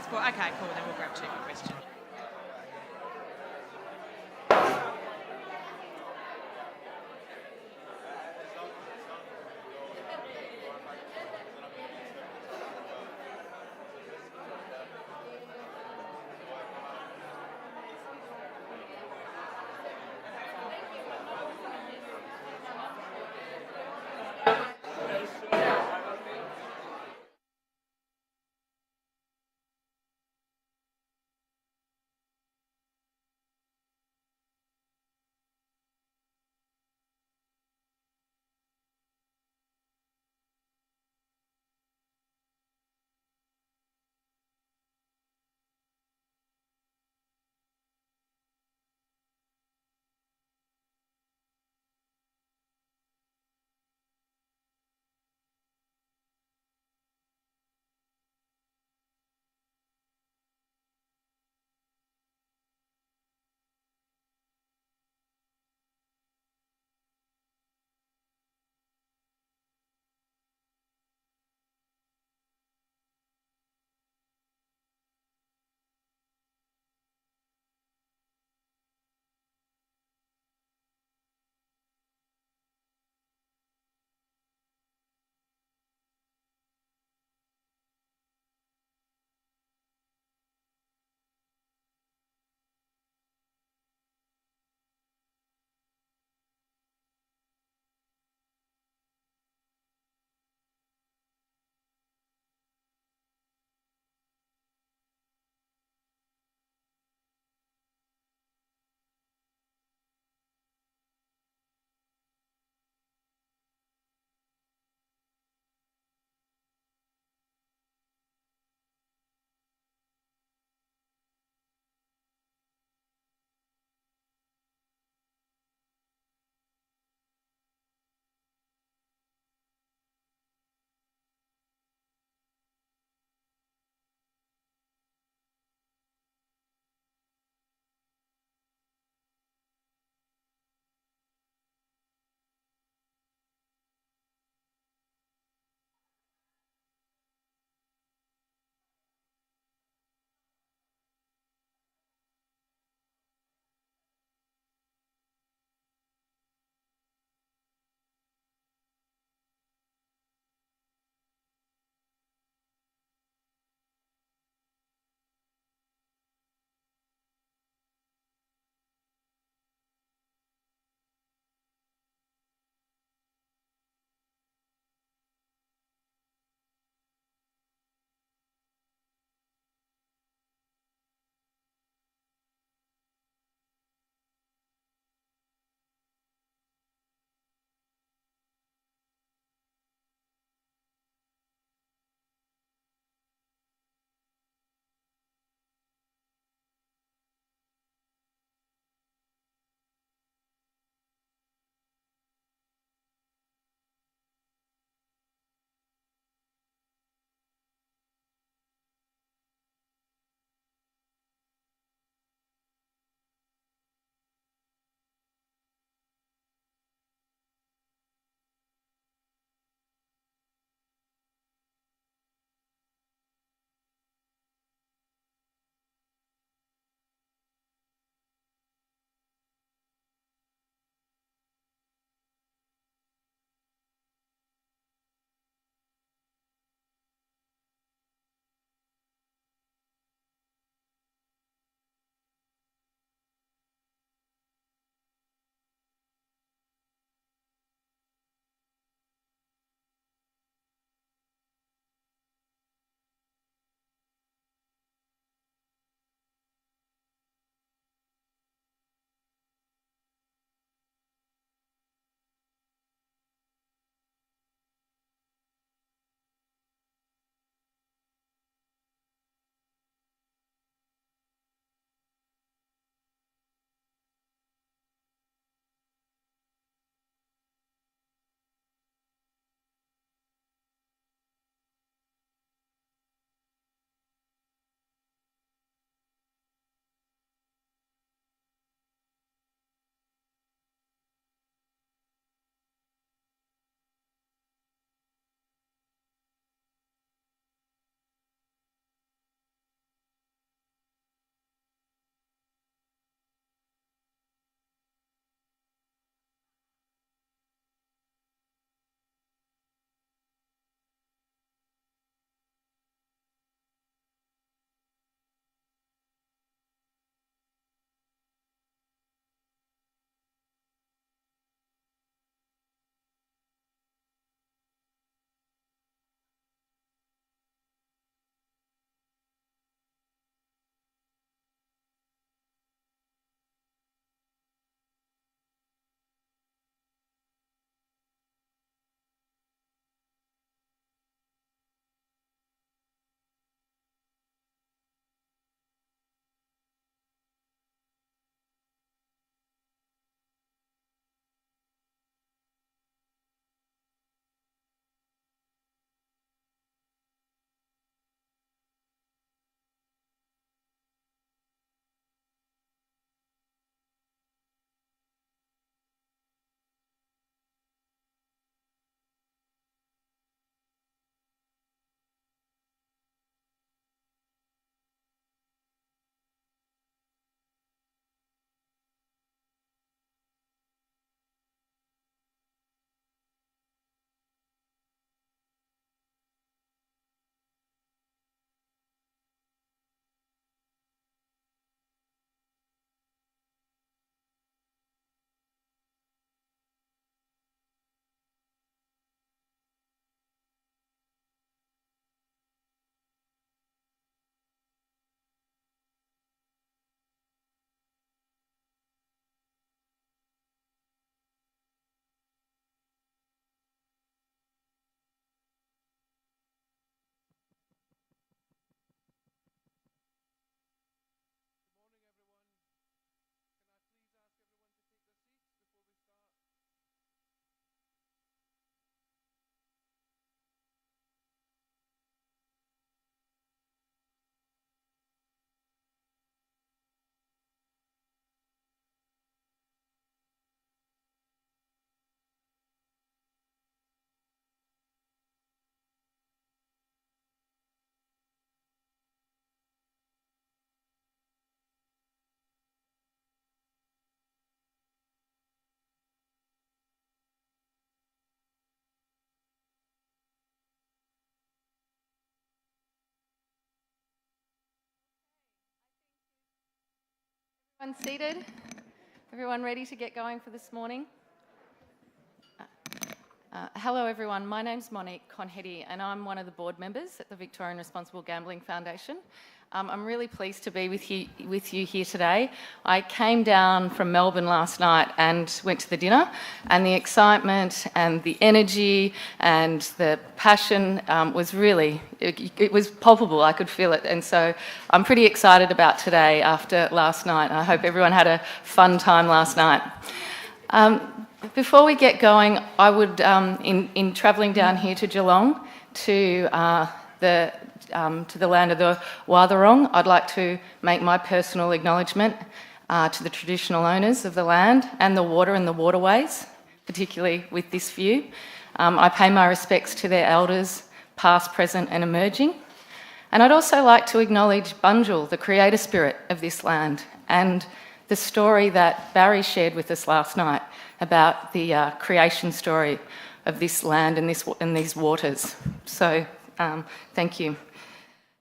passport. Okay, cool. Then we'll grab 2 more questions. Everyone seated? Everyone ready to get going for this morning? Hello everyone, my name's Monique Conhetty and I'm one of the board members at the Victorian Responsible Gambling Foundation. I'm really pleased to be with you here today. I came down from Melbourne last night and went to the dinner, and the excitement and the energy and the passion was really, it was palpable, I could feel it. And so I'm pretty excited about today after last night. I hope everyone had a fun time last night. Before we get going, I would, in travelling down here to Geelong to the land of the Wathaurong, I'd like to make my personal acknowledgement to the traditional owners of the land and the water and the waterways, particularly with this view. I pay my respects to their elders, past, present and emerging. And I'd also like to acknowledge Bunjil, the creator spirit of this land, and the story that Barry shared with us last night about the creation story of this land and these waters. So thank you.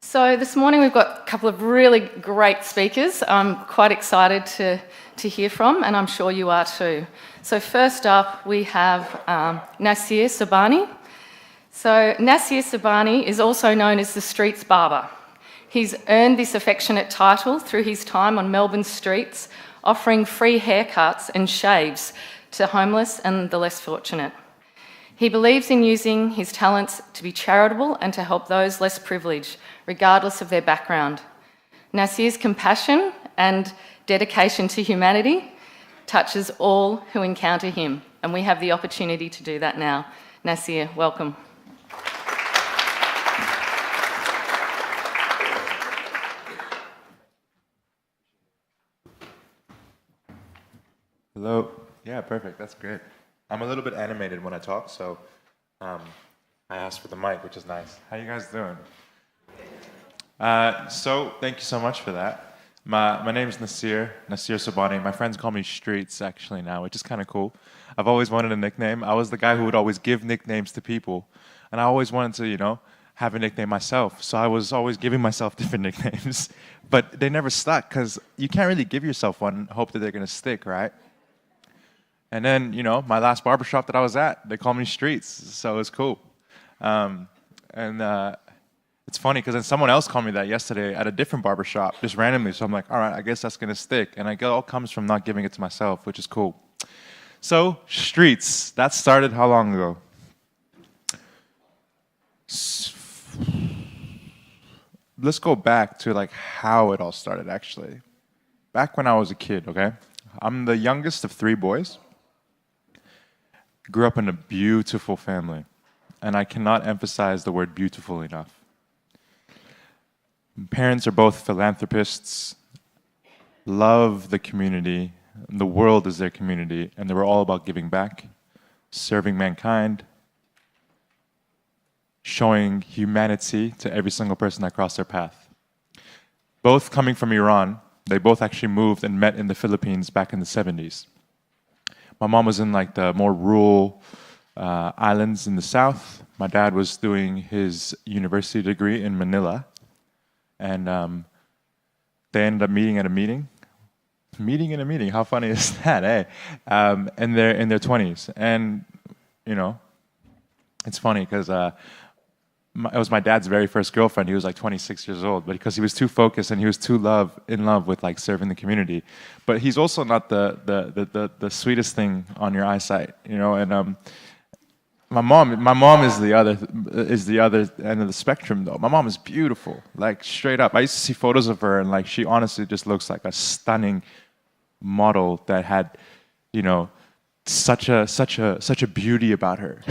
So this morning we've got a couple of really great speakers I'm quite excited to hear from, and I'm sure you are too. So first up we have Nasir Sobhani. So Nasir Sobhani is also known as the Streets Barber. He's earned this affectionate title through his time on Melbourne streets, offering free haircuts and shaves to homeless and the less fortunate. He believes in using his talents to be charitable and to help those less privileged, regardless of their background. Nasir's compassion and dedication to humanity touches all who encounter him, and we have the opportunity to do that now. Nasir, welcome. Hello. Yeah, perfect. That's great. I'm a little bit animated when I talk, so I asked for the mic, which is nice. How you guys doing? So thank you so much for that. My name is Nasir Sobhani. My friends call me Streets actually now, which is kind of cool. I've always wanted a nickname. I was the guy who would always give nicknames to people, and I always wanted to, have a nickname myself. So I was always giving myself different nicknames, but they never stuck because you can't really give yourself one and hope that they're gonna stick, right? And then, my last barbershop that I was at, they called me Streets, so it's cool. It's funny because then someone else called me that yesterday at a different barbershop, just randomly. So I'm like, all right, I guess that's going to stick. And it all comes from not giving it to myself, which is cool. So, Streets, that started how long ago? Let's go back to how it all started, actually. Back when I was a kid, okay? I'm the youngest of 3 boys. Grew up in a beautiful family, and I cannot emphasize the word beautiful enough. Parents are both philanthropists, love the community, the world is their community, and they were all about giving back, serving mankind, showing humanity to every single person that crossed their path. Both coming from Iran, they both actually moved and met in the Philippines back in the 70s. My mom was in the more rural islands in the south. My dad was doing his university degree in Manila. And they ended up meeting at a meeting. Meeting in a meeting, how funny is that, eh? And they're in their 20s. And, it's funny because it was my dad's very first girlfriend. He was 26 years old, but because he was too focused and he was too in love with serving the community. But he's also not the sweetest thing on your eyesight, And my mom is the other end of the spectrum, though. My mom is beautiful, straight up. I used to see photos of her, and she honestly just looks like a stunning model that had, such a beauty about her.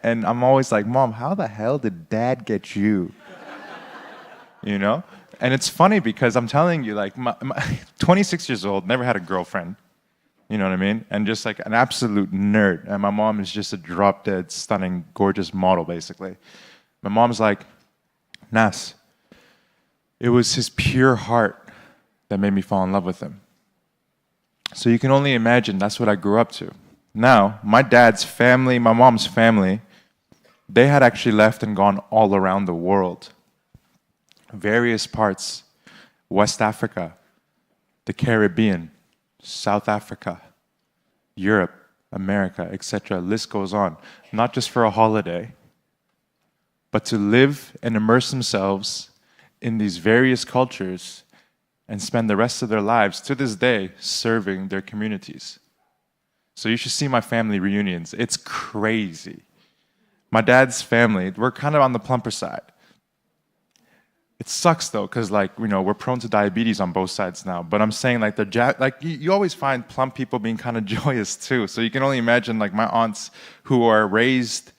and I'm always like, Mom, how the hell did Dad get you? And it's funny because I'm telling you, 26 years old, never had a girlfriend. You know what I mean? And just an absolute nerd. And my mom is just a drop-dead, stunning, gorgeous model, basically. My mom's like, Nas, it was his pure heart that made me fall in love with him. So you can only imagine that's what I grew up to. Now, my dad's family, my mom's family, they had actually left and gone all around the world. Various parts, West Africa, the Caribbean, South Africa, Europe, America, etc. List goes on. Not just for a holiday, but to live and immerse themselves in these various cultures and spend the rest of their lives, to this day, serving their communities. So you should see my family reunions. It's crazy. My dad's family, we're kind of on the plumper side. It sucks though, because we're prone to diabetes on both sides now. But I'm saying you always find plump people being kind of joyous too. So you can only imagine my aunts who are raised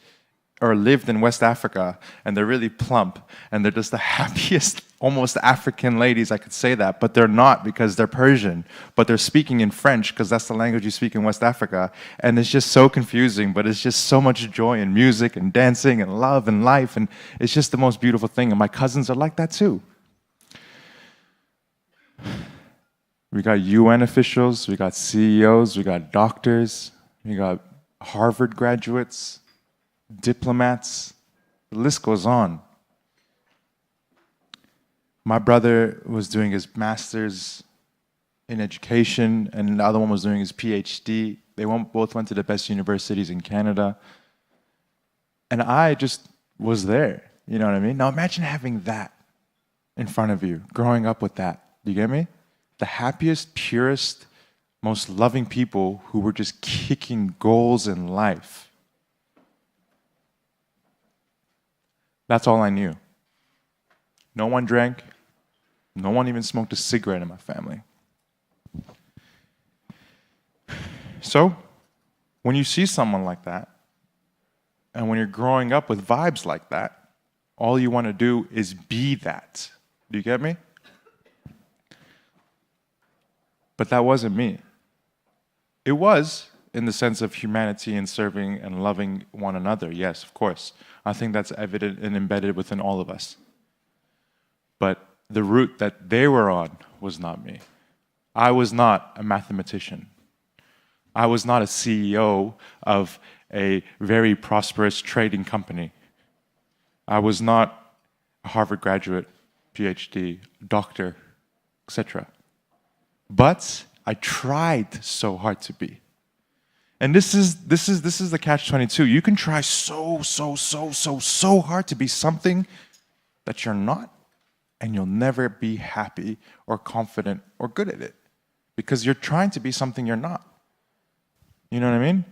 or lived in West Africa, and they're really plump, and they're just the happiest, almost African ladies, I could say that, but they're not because they're Persian, but they're speaking in French because that's the language you speak in West Africa, and it's just so confusing, but it's just so much joy in music and dancing and love and life, and it's just the most beautiful thing, and my cousins are like that too. We got UN officials, we got CEOs, we got doctors, we got Harvard graduates, diplomats, the list goes on. My brother was doing his master's in education, and the other one was doing his PhD. They both went to the best universities in Canada. And I just was there, you know what I mean? Now imagine having that in front of you, growing up with that. Do you get me? The happiest, purest, most loving people who were just kicking goals in life. That's all I knew. No one drank. No one even smoked a cigarette in my family. So, when you see someone like that, and when you're growing up with vibes like that, all you want to do is be that. Do you get me? But that wasn't me. It was in the sense of humanity and serving and loving one another. Yes, of course. I think that's evident and embedded within all of us. But the route that they were on was not me. I was not a mathematician. I was not a CEO of a very prosperous trading company. I was not a Harvard graduate, PhD, doctor, etc. But I tried so hard to be. And this is the catch-22. You can try so hard to be something that you're not, and you'll never be happy or confident or good at it. Because you're trying to be something you're not. You know what I mean?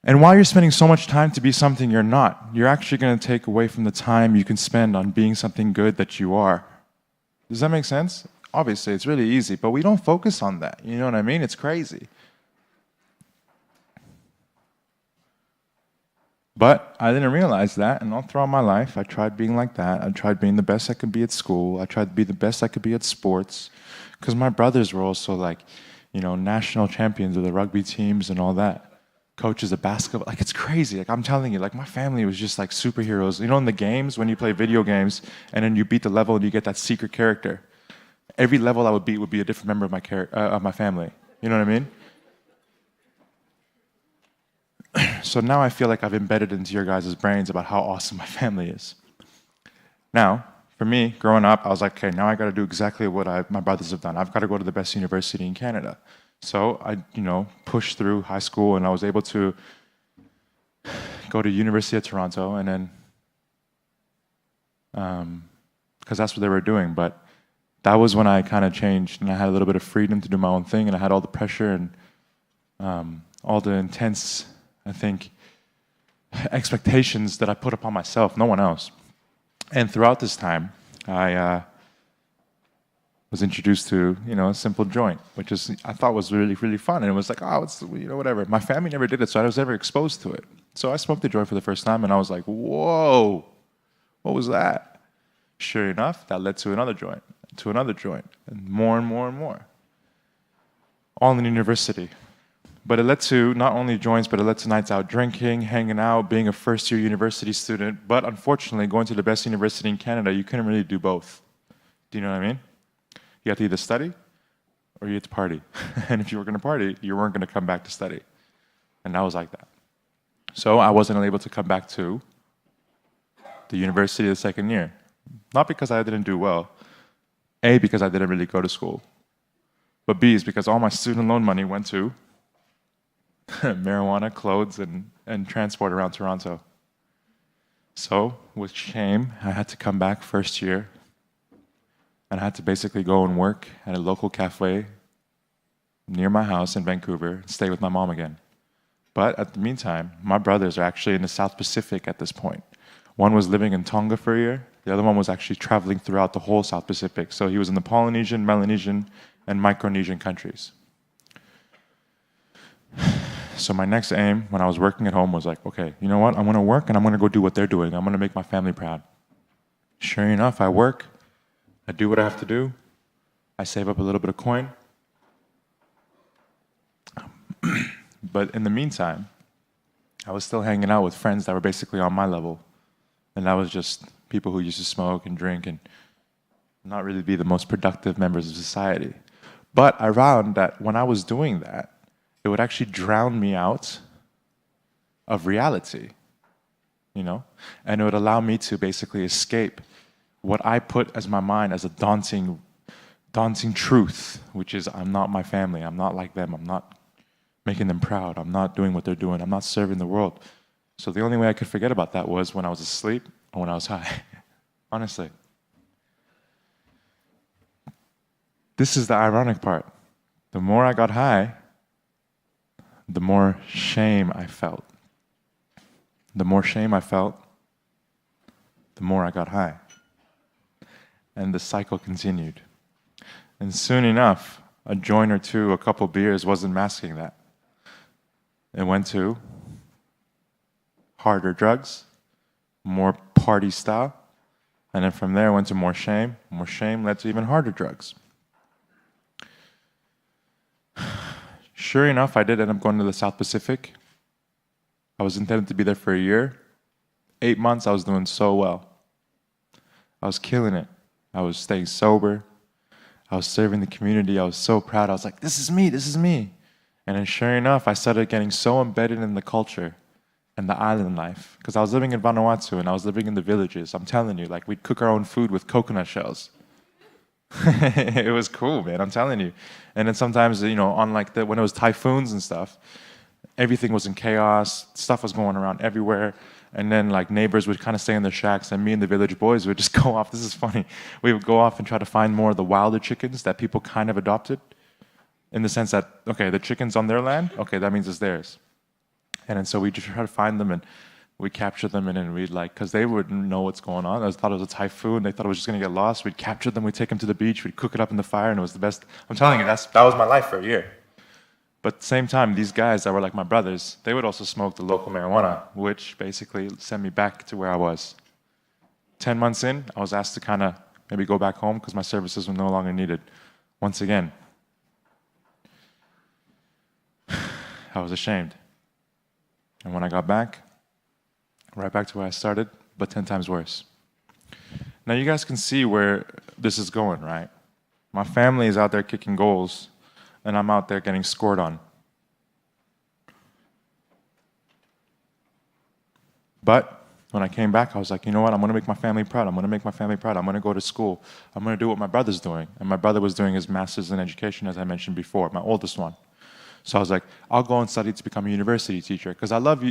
And while you're spending so much time to be something you're not, you're actually going to take away from the time you can spend on being something good that you are. Does that make sense? Obviously, it's really easy, but we don't focus on that. You know what I mean? It's crazy. But I didn't realize that, and all throughout my life, I tried being like that. I tried being the best I could be at school. I tried to be the best I could be at sports, because my brothers were also national champions of the rugby teams and all that. Coaches of basketball. It's crazy. I'm telling you, my family was just like superheroes. You know, in the games, when you play video games, and then you beat the level and you get that secret character. Every level I would beat would be a different member of my family. You know what I mean? So now I feel like I've embedded into your guys' brains about how awesome my family is. Now, for me, growing up, I was like, okay, now I got to do exactly what my brothers have done. I've got to go to the best university in Canada. So I, pushed through high school, and I was able to go to University of Toronto, and then, because that's what they were doing. But that was when I kind of changed, and I had a little bit of freedom to do my own thing, and I had all the pressure and all the intense, I think, expectations that I put upon myself, no one else. And throughout this time, I was introduced to, a simple joint, which I thought was really, really fun. And it was like, oh, it's, whatever. My family never did it, so I was never exposed to it. So I smoked the joint for the first time, and I was like, whoa, what was that? Sure enough, that led to another joint, and more and more and more. All in university. But it led to not only joints, but it led to nights out drinking, hanging out, being a first-year university student. But unfortunately, going to the best university in Canada, you couldn't really do both. Do you know what I mean? You had to either study or you had to party. And if you were going to party, you weren't going to come back to study. And that was like that. So I wasn't able to come back to the university the second year. Not because I didn't do well. A, because I didn't really go to school. But B is because all my student loan money went to marijuana, clothes, and transport around Toronto. So, with shame, I had to come back first year, and I had to basically go and work at a local cafe near my house in Vancouver and stay with my mom again. But at the meantime, my brothers are actually in the South Pacific at this point. One was living in Tonga for a year. The other one was actually traveling throughout the whole South Pacific. So he was in the Polynesian, Melanesian, and Micronesian countries. So my next aim when I was working at home was like, okay, you know what? I'm going to work and I'm going to go do what they're doing. I'm going to make my family proud. Sure enough, I work. I do what I have to do. I save up a little bit of coin. But in the meantime, I was still hanging out with friends that were basically on my level. And that was just people who used to smoke and drink and not really be the most productive members of society. But I found that when I was doing that, it would actually drown me out of reality, you know? And it would allow me to basically escape what I put as my mind as a daunting truth, which is I'm not my family, I'm not like them, I'm not making them proud, I'm not doing what they're doing, I'm not serving the world. So the only way I could forget about that was when I was asleep or when I was high, honestly. This is the ironic part. The more I got high, the more shame I felt. The more shame I felt, the more I got high. And the cycle continued. And soon enough, a joint or two, a couple beers wasn't masking that. It went to harder drugs, more party style, and then from there it went to more shame. More shame led to even harder drugs. Sure enough, I did end up going to the South Pacific. I was intended to be there for a year. 8 months, I was doing so well. I was killing it. I was staying sober. I was serving the community. I was so proud. I was like, this is me, this is me. And then sure enough, I started getting so embedded in the culture and the island life. Because I was living in Vanuatu and I was living in the villages. I'm telling you, like we'd cook our own food with coconut shells. It was cool, man, I'm telling you. And then sometimes, you know, on like when it was typhoons and stuff, everything was in chaos, stuff was going around everywhere. And then like neighbors would kind of stay in their shacks and me and the village boys would just go off. This is funny. We would go off and try to find more of the wilder chickens that people kind of adopted. In the sense that, okay, the chicken's on their land, okay, that means it's theirs. And then so we just try to find them and we capture them and then we'd like, because they wouldn't know what's going on. I thought it was a typhoon. They thought it was just going to get lost. We'd capture them. We'd take them to the beach. We'd cook it up in the fire and it was the best. I'm telling you, that was my life for a year. But at the same time, these guys that were like my brothers, they would also smoke the local marijuana, which basically sent me back to where I was. 10 months in, I was asked to kind of maybe go back home because my services were no longer needed. Once again, I was ashamed. And when I got back, right back to where I started, but 10 times worse. Now you guys can see where this is going, right? My family is out there kicking goals, and I'm out there getting scored on. But when I came back, I was like, you know what? I'm going to make my family proud. I'm going to make my family proud. I'm going to go to school. I'm going to do what my brother's doing. And my brother was doing his master's in education, as I mentioned before, my oldest one. So I was like, I'll go and study to become a university teacher because I love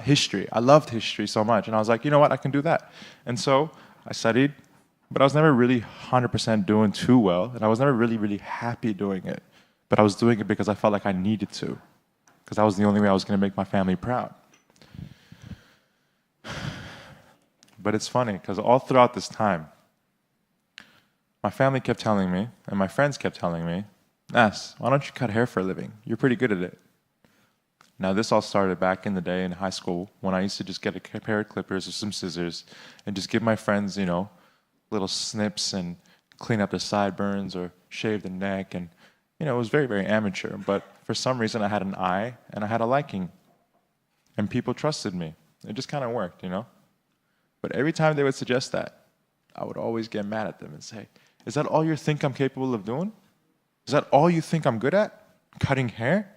history. I loved history so much. And I was like, you know what? I can do that. And so I studied, but I was never really 100% doing too well. And I was never really, really happy doing it. But I was doing it because I felt like I needed to, because that was the only way I was going to make my family proud. But it's funny because all throughout this time, my family kept telling me, and my friends kept telling me, Nas, why don't you cut hair for a living? You're pretty good at it. Now, this all started back in the day in high school when I used to just get a pair of clippers or some scissors and just give my friends, you know, little snips and clean up the sideburns or shave the neck. And, you know, it was very, very amateur. But for some reason, I had an eye and I had a liking. And people trusted me. It just kind of worked, you know? But every time they would suggest that, I would always get mad at them and say, is that all you think I'm capable of doing? Is that all you think I'm good at? Cutting hair?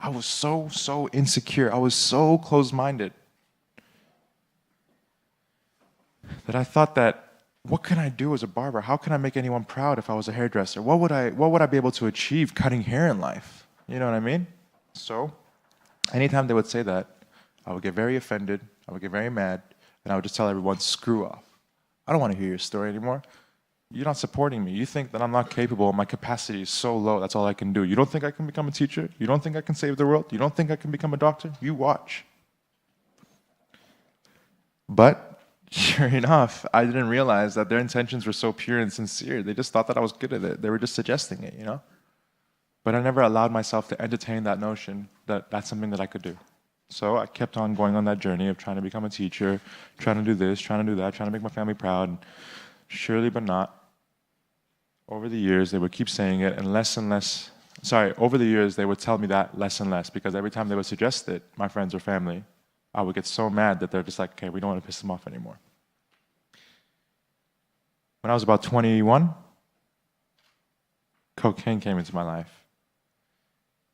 I was so insecure. I was so closed-minded that I thought that what can I do as a barber? How can I make anyone proud if I was a hairdresser? What would I be able to achieve cutting hair in life? You know what I mean? So, anytime they would say that, I would get very offended, I would get very mad, and I would just tell everyone, screw off. I don't want to hear your story anymore. You're not supporting me. You think that I'm not capable, my capacity is so low, that's all I can do. You don't think I can become a teacher? You don't think I can save the world? You don't think I can become a doctor? You watch. But, sure enough, I didn't realize that their intentions were so pure and sincere. They just thought that I was good at it. They were just suggesting it, you know? But I never allowed myself to entertain that notion that that's something that I could do. So I kept on going on that journey of trying to become a teacher, trying to do this, trying to do that, trying to make my family proud. And surely but not, over the years, they would keep saying it, and less and less, over the years, they would tell me that less and less, because every time they would suggest it, my friends or family, I would get so mad that they're just like, okay, we don't want to piss them off anymore. When I was about 21, cocaine came into my life.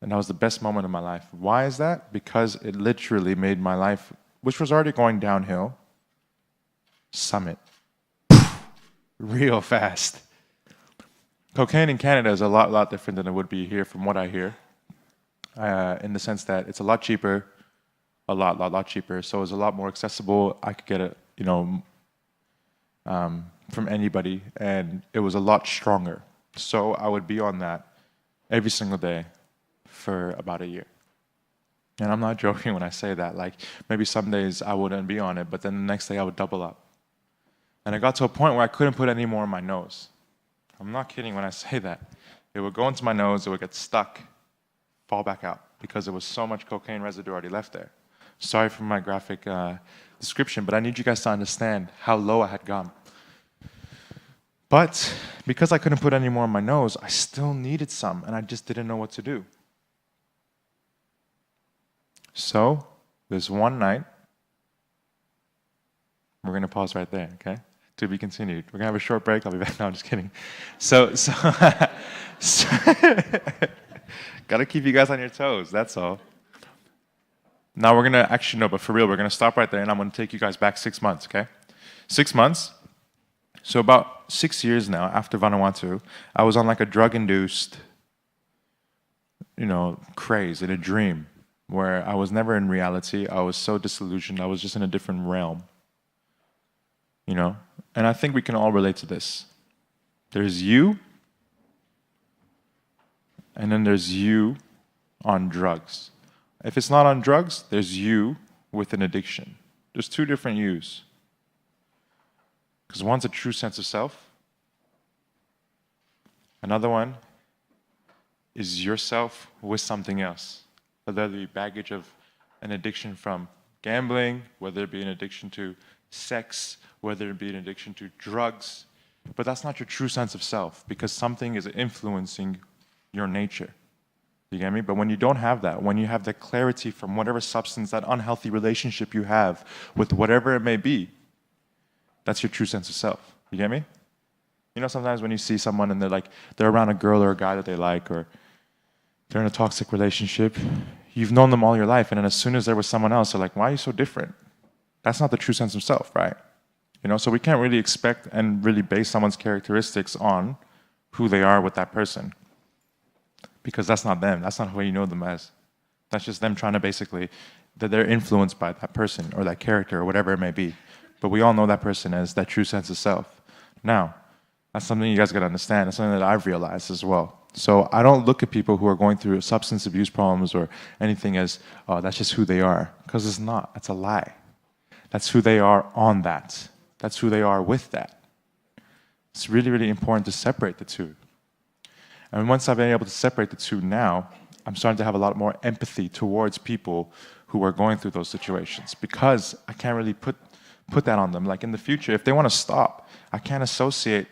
And that was the best moment of my life. Why is that? Because it literally made my life, which was already going downhill, summit. Real fast. Cocaine in Canada is a lot different than it would be here from what I hear. In the sense that it's a lot cheaper, a lot cheaper. So it's a lot more accessible. I could get it, from anybody, and it was a lot stronger. So I would be on that every single day for about a year. And I'm not joking when I say that. Like, maybe some days I wouldn't be on it, but then the next day I would double up. And it got to a point where I couldn't put any more in my nose. I'm not kidding when I say that. It would go into my nose, it would get stuck, fall back out, because there was so much cocaine residue already left there. Sorry for my graphic description, but I need you guys to understand how low I had gone. But because I couldn't put any more in my nose, I still needed some, and I just didn't know what to do. So, this one night, we're going to pause right there, okay? To be continued. We're going to have a short break. I'll be back. No, I'm just kidding. So got to keep you guys on your toes, that's all. Now we're going to, actually, no, but for real, we're going to stop right there, and I'm going to take you guys back 6 months, okay? 6 months. So about 6 years now, after Vanuatu, I was on like a drug-induced, craze, in a dream, where I was never in reality. I was so disillusioned. I was just in a different realm. And I think we can all relate to this. There's you, and then there's you on drugs. If it's not on drugs, there's you with an addiction. There's two different yous. Because one's a true sense of self. Another one is yourself with something else. Whether it be baggage of an addiction from gambling, whether it be an addiction to sex, whether it be an addiction to drugs. But that's not your true sense of self, because something is influencing your nature. You get me? But when you don't have that, when you have the clarity from whatever substance, that unhealthy relationship you have with whatever it may be, that's your true sense of self. You get me? Sometimes when you see someone and they're around a girl or a guy that they like, or they're in a toxic relationship, you've known them all your life, and then as soon as they're with someone else, they're like, why are you so different? That's not the true sense of self, right? So we can't really expect and really base someone's characteristics on who they are with that person. Because that's not them. That's not who you know them as. That's just them trying to basically, that they're influenced by that person or that character or whatever it may be. But we all know that person as that true sense of self. Now, that's something you guys got to understand. That's something that I've realized as well. So I don't look at people who are going through substance abuse problems or anything as, oh, that's just who they are. Because it's not. That's a lie. That's who they are on that. That's who they are with that. It's really, really important to separate the two. And once I've been able to separate the two now, I'm starting to have a lot more empathy towards people who are going through those situations, because I can't really put that on them. Like in the future, if they want to stop, I can't associate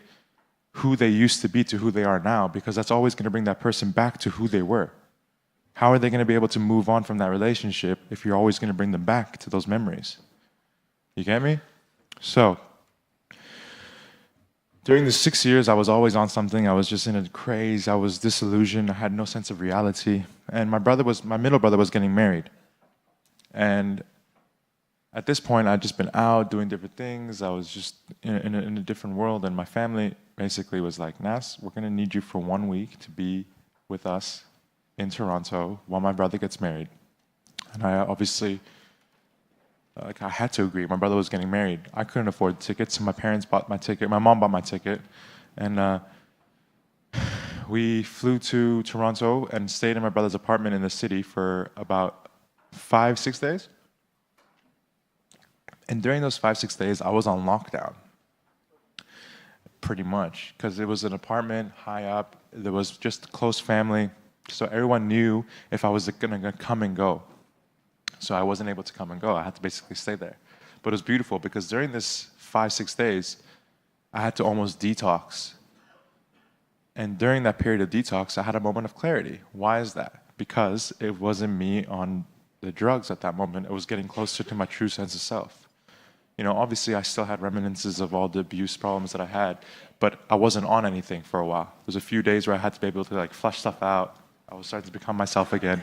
who they used to be to who they are now, because that's always going to bring that person back to who they were. How are they going to be able to move on from that relationship if you're always going to bring them back to those memories? You get me? So, during the 6 years, I was always on something. I was just in a craze. I was disillusioned. I had no sense of reality. And my middle brother was getting married. And at this point, I'd just been out doing different things. I was just in a different world, and my family basically was like, Nas, we're gonna need you for 1 week to be with us in Toronto while my brother gets married. And I obviously, I had to agree. My brother was getting married. I couldn't afford tickets, so my parents bought my ticket. My mom bought my ticket, and we flew to Toronto and stayed in my brother's apartment in the city for about 5-6 days. And during those 5-6 days, I was on lockdown, pretty much, because it was an apartment high up. There was just close family, so everyone knew if I was gonna come and go. So I wasn't able to come and go. I had to basically stay there. But it was beautiful because during this 5-6 days, I had to almost detox. And during that period of detox, I had a moment of clarity. Why is that? Because it wasn't me on the drugs at that moment. It was getting closer to my true sense of self. You know, obviously I still had reminiscences of all the abuse problems that I had, but I wasn't on anything for a while. There was a few days where I had to be able to like flush stuff out. I was starting to become myself again.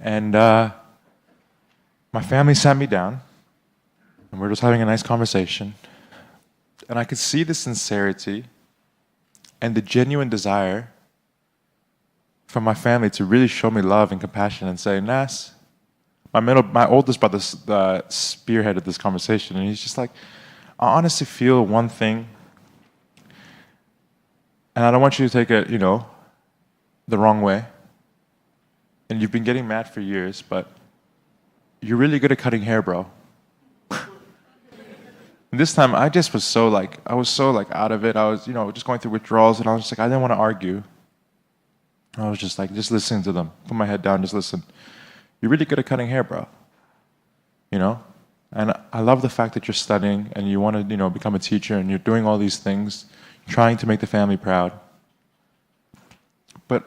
And my family sat me down, and we were just having a nice conversation. And I could see the sincerity and the genuine desire from my family to really show me love and compassion and say, Nas, my oldest brother spearheaded this conversation, and he's just like, I honestly feel one thing, and I don't want you to take it, you know, the wrong way. And you've been getting mad for years, but you're really good at cutting hair, bro. And this time, I just was so like, I was so like out of it. I was, you know, just going through withdrawals, and I was just like, I didn't want to argue. I was just like, just listening to them. Put my head down, just listen. You're really good at cutting hair, bro. You know? And I love the fact that you're studying and you want to, you know, become a teacher, and you're doing all these things, trying to make the family proud. But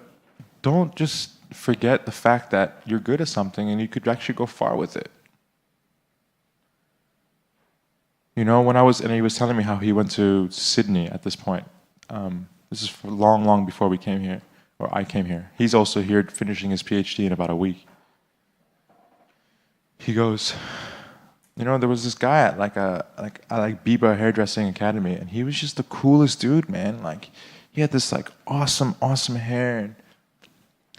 don't just forget the fact that you're good at something and you could actually go far with it. You know, and he was telling me how he went to Sydney at this point. This is for long before we came here, or I came here. He's also here finishing his PhD in about a week. He goes, you know, there was this guy at like Biba Hairdressing Academy, and he was just the coolest dude, man. Like, he had this like awesome hair, and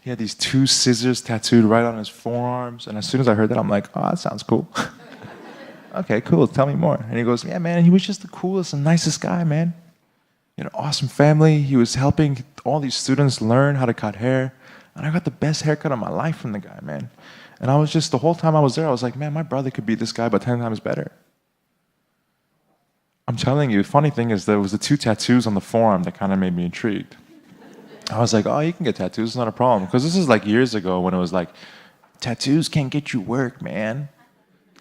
he had these 2 scissors tattooed right on his forearms. And as soon as I heard that, I'm like, oh, that sounds cool. Okay, cool. Tell me more. And he goes, yeah, man, he was just the coolest and nicest guy, man. You know, awesome family. He was helping all these students learn how to cut hair. And I got the best haircut of my life from the guy, man. And I was just, the whole time I was there, I was like, man, my brother could be this guy, but 10 times better. I'm telling you, the funny thing is there was the 2 tattoos on the forearm that kind of made me intrigued. I was like, oh, you can get tattoos, it's not a problem. Because this is like years ago when it was like, tattoos can't get you work, man.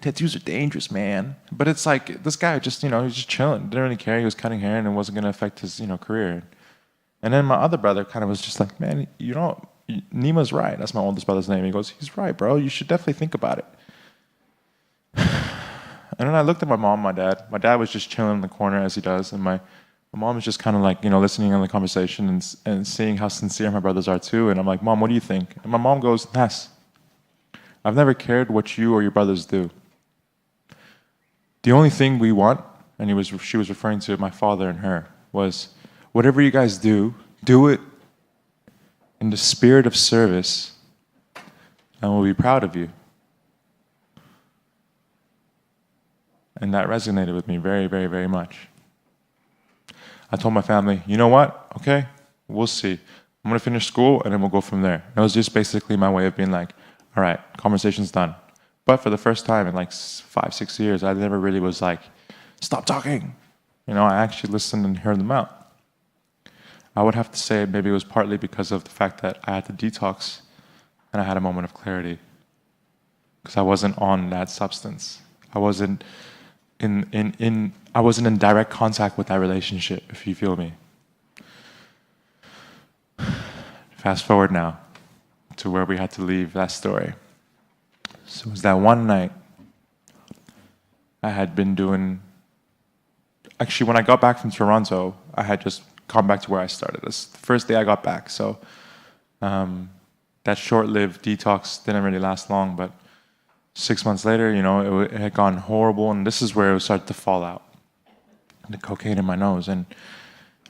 Tattoos are dangerous, man. But it's like, this guy just, you know, he was just chilling. Didn't really care. He was cutting hair, and it wasn't going to affect his, you know, career. And then my other brother kind of was just like, man, you know, Nima's right. That's my oldest brother's name. He goes, he's right, bro. You should definitely think about it. And then I looked at my mom, my dad. My dad was just chilling in the corner as he does. And my mom was just kind of like, you know, listening on the conversation and seeing how sincere my brothers are too. And I'm like, Mom, what do you think? And my mom goes, Nas, I've never cared what you or your brothers do. The only thing we want, and she was referring to my father and her, was whatever you guys do, do it in the spirit of service, and we'll be proud of you. And that resonated with me very, very, very much. I told my family, you know what? Okay, we'll see. I'm going to finish school, and then we'll go from there. And it was just basically my way of being like, all right, conversation's done. But for the first time in like 5-6 years, I never really was like, stop talking. You know, I actually listened and heard them out. I would have to say maybe it was partly because of the fact that I had to detox and I had a moment of clarity. Because I wasn't on that substance. I wasn't in direct contact with that relationship, if you feel me. Fast forward now to where we had to leave that story. So it was that one night I had been doing... Actually, when I got back from Toronto, I had just come back to where I started. It's the first day I got back, so that short-lived detox didn't really last long, but 6 months later, it had gone horrible, and this is where it started to fall out. The cocaine in my nose, and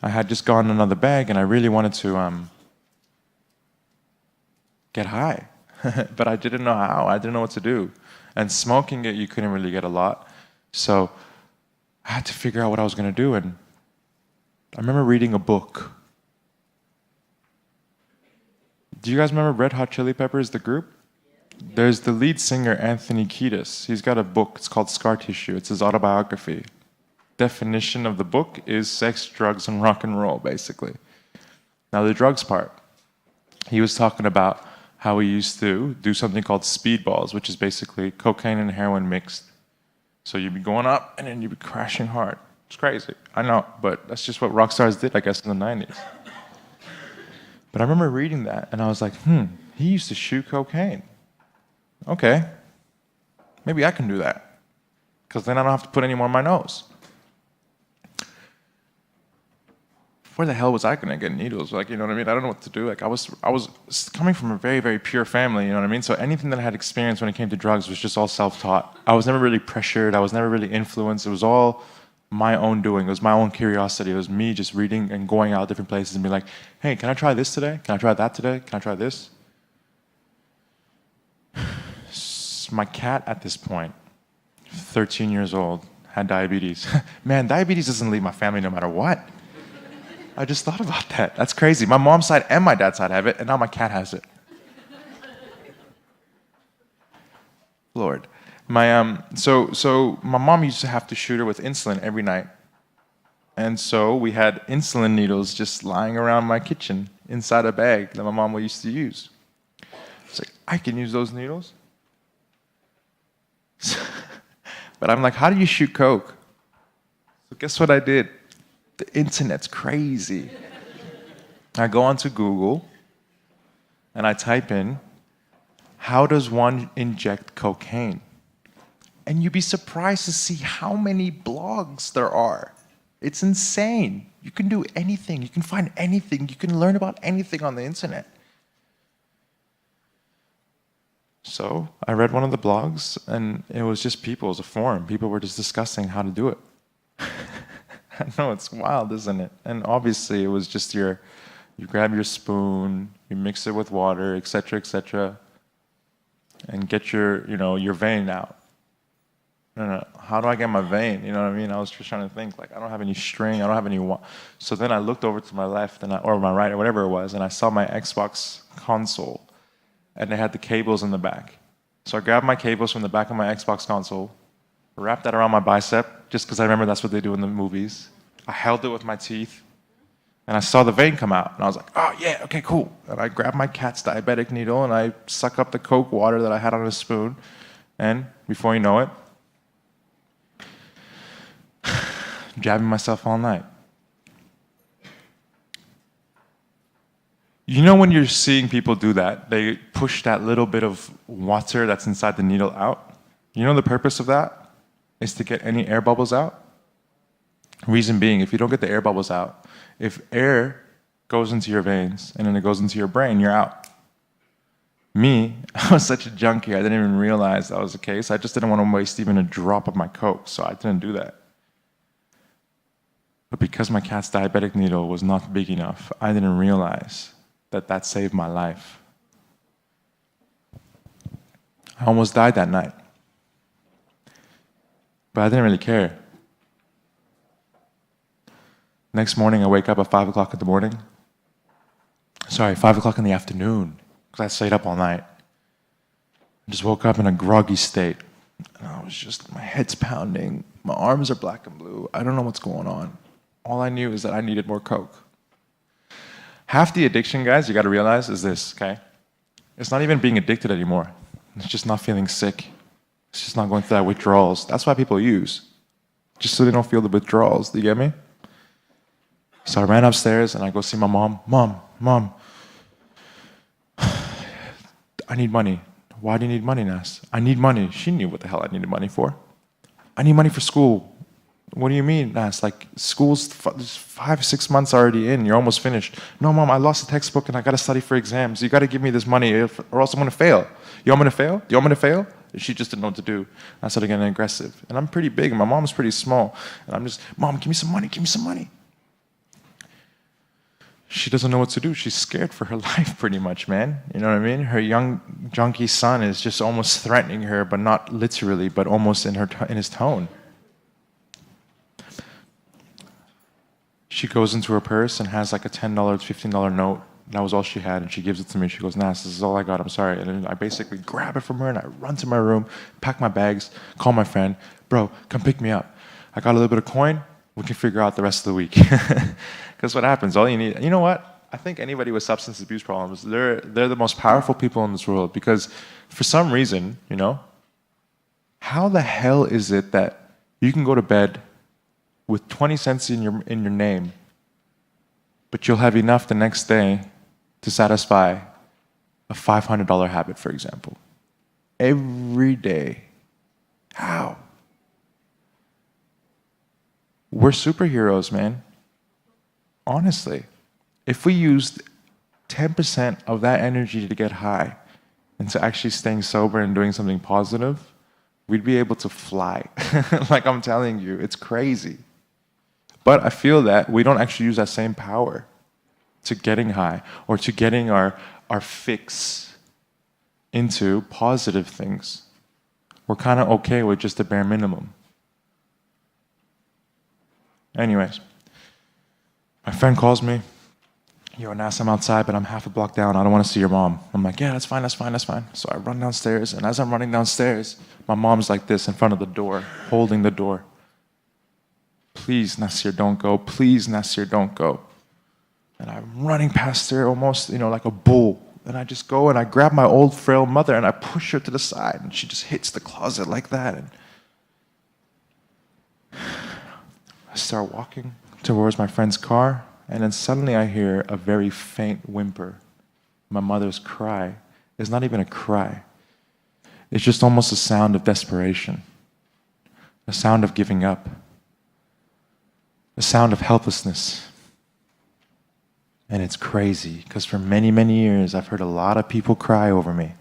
I had just gotten another bag, and I really wanted to get high, but I didn't know how. I didn't know what to do, and smoking it, you couldn't really get a lot, so I had to figure out what I was going to do. And I remember reading a book. Do you guys remember Red Hot Chili Peppers, the group? There's the lead singer, Anthony Kiedis. He's got a book. It's called Scar Tissue. It's his autobiography. Definition of the book is sex, drugs, and rock and roll, basically. Now, the drugs part. He was talking about how he used to do something called speedballs, which is basically cocaine and heroin mixed. So you'd be going up, and then you'd be crashing hard. It's crazy. I know, but that's just what rock stars did, I guess, in the 90s. But I remember reading that, and I was like, he used to shoot cocaine. Okay, maybe I can do that, because then I don't have to put any more in my nose. Where the hell was I going to get needles? Like, you know what I mean? I don't know what to do. Like, I was coming from a very, very pure family, you know what I mean? So anything that I had experienced when it came to drugs was just all self-taught. I was never really pressured. I was never really influenced. It was all my own doing. It was my own curiosity. It was me just reading and going out different places and being like, hey, can I try this today? Can I try that today? Can I try this? My cat at this point, 13 years old, had diabetes. Man, diabetes doesn't leave my family no matter what. I just thought about that. That's crazy. My mom's side and my dad's side have it, and now my cat has it. Lord. So my mom used to have to shoot her with insulin every night. And so we had insulin needles just lying around my kitchen inside a bag that my mom used to use. It's like, I can use those needles? But I'm like, how do you shoot coke? So guess what I did? The internet's crazy. I go onto Google and I type in, how does one inject cocaine? And you'd be surprised to see how many blogs there are. It's insane. You can do anything. You can find anything. You can learn about anything on the internet. So I read one of the blogs, and it was just people. It was a forum. People were just discussing how to do it. I know, it's wild, isn't it? And obviously, it was just you grab your spoon, you mix it with water, etc., and get your vein out. No, how do I get my vein? You know what I mean? I was just trying to think, like, I don't have any string, I don't have any. So then I looked over to my left or my right or whatever it was, and I saw my Xbox console, and they had the cables in the back. So I grabbed my cables from the back of my Xbox console, wrapped that around my bicep, just because I remember that's what they do in the movies. I held it with my teeth, and I saw the vein come out, and I was like, oh yeah, okay, cool. And I grabbed my cat's diabetic needle, and I suck up the Coke water that I had on a spoon, and before you know it, jabbing myself all night. You know when you're seeing people do that, they push that little bit of water that's inside the needle out? You know the purpose of that is to get any air bubbles out? Reason being, if you don't get the air bubbles out, if air goes into your veins and then it goes into your brain, you're out. Me, I was such a junkie, I didn't even realize that was the case. I just didn't want to waste even a drop of my Coke, so I didn't do that. But because my cat's diabetic needle was not big enough, I didn't realize that saved my life. I almost died that night. But I didn't really care. Next morning, I wake up at 5 o'clock in the morning. Sorry, 5 o'clock in the afternoon, because I stayed up all night. I just woke up in a groggy state. And I was just, my head's pounding. My arms are black and blue. I don't know what's going on. All I knew is that I needed more Coke. Half the addiction, guys, you got to realize is this, okay? It's not even being addicted anymore. It's just not feeling sick. It's just not going through that withdrawals. That's why people use, just so they don't feel the withdrawals. Do you get me? So I ran upstairs and I go see my mom. Mom, I need money. Why do you need money, Nas? I need money. She knew what the hell I needed money for. I need money for school. What do you mean, Nas? Like, school's 5-6 months already in. You're almost finished. No, Mom, I lost a textbook and I got to study for exams. You got to give me this money or else I'm going to fail. You want me to fail? Do you want me to fail? She just didn't know what to do. I started getting aggressive. And I'm pretty big, and my mom's pretty small. And I'm just, Mom, give me some money, give me some money. She doesn't know what to do. She's scared for her life pretty much, man. You know what I mean? Her young junkie son is just almost threatening her, but not literally, but almost in his tone. She goes into her purse and has like a $10, $15 note. That was all she had, and she gives it to me. She goes, Nas, this is all I got, I'm sorry. And then I basically grab it from her, and I run to my room, pack my bags, call my friend, bro, come pick me up. I got a little bit of coin, we can figure out the rest of the week. Because what happens, all you need, you know what? I think anybody with substance abuse problems, they're the most powerful people in this world, because for some reason, you know, how the hell is it that you can go to bed with 20 cents in your name, but you'll have enough the next day to satisfy a $500 habit, for example, every day? How? We're superheroes, man. Honestly, if we used 10% of that energy to get high into actually staying sober and doing something positive, we'd be able to fly. Like I'm telling you, it's crazy. But I feel that we don't actually use that same power to getting high or to getting our fix into positive things. We're kind of okay with just the bare minimum. Anyways, my friend calls me. Yo, Nas, I'm outside, but I'm half a block down. I don't want to see your mom. I'm like, yeah, that's fine, that's fine, that's fine. So I run downstairs, and as I'm running downstairs, my mom's like this in front of the door, holding the door. Please, Nasir, don't go. Please, Nasir, don't go. And I'm running past her almost, you know, like a bull. And I just go and I grab my old frail mother and I push her to the side, and she just hits the closet like that. And I start walking towards my friend's car, and then suddenly I hear a very faint whimper. My mother's cry. It's not even a cry. It's just almost a sound of desperation, a sound of giving up, a sound of helplessness. And it's crazy, because for many, many years, I've heard a lot of people cry over me,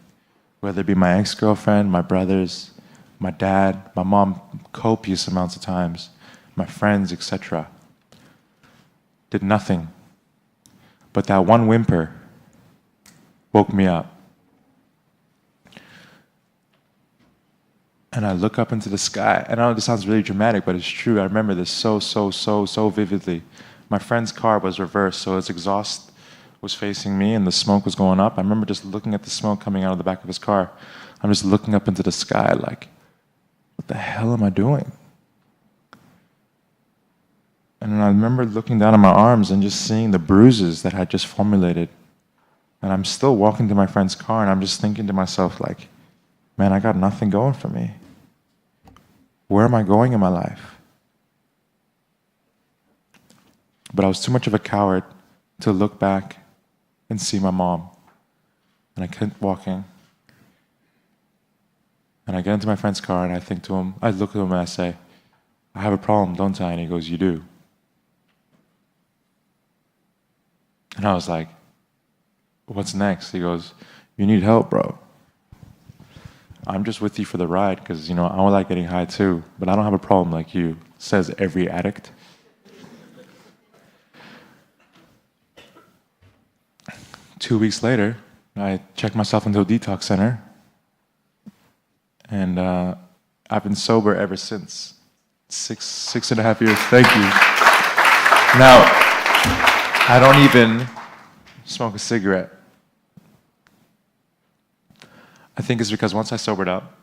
whether it be my ex-girlfriend, my brothers, my dad, my mom, copious amounts of times, my friends, etc. Did nothing. But that one whimper woke me up. And I look up into the sky, and I know this sounds really dramatic, but it's true. I remember this so vividly. My friend's car was reversed, so his exhaust was facing me and the smoke was going up. I remember just looking at the smoke coming out of the back of his car. I'm just looking up into the sky like, what the hell am I doing? And then I remember looking down at my arms and just seeing the bruises that had just formulated. And I'm still walking to my friend's car, and I'm just thinking to myself like, man, I got nothing going for me. Where am I going in my life? But I was too much of a coward to look back and see my mom. And I kept walking. And I get into my friend's car, and I think to him, I look at him and I say, I have a problem, don't I? And he goes, you do. And I was like, what's next? He goes, you need help, bro. I'm just with you for the ride, because, you know, I like getting high too, but I don't have a problem like you, says every addict. 2 weeks later, I checked myself into a detox center, and I've been sober ever since. 6.5 years. Thank you. Now, I don't even smoke a cigarette. I think it's because once I sobered up,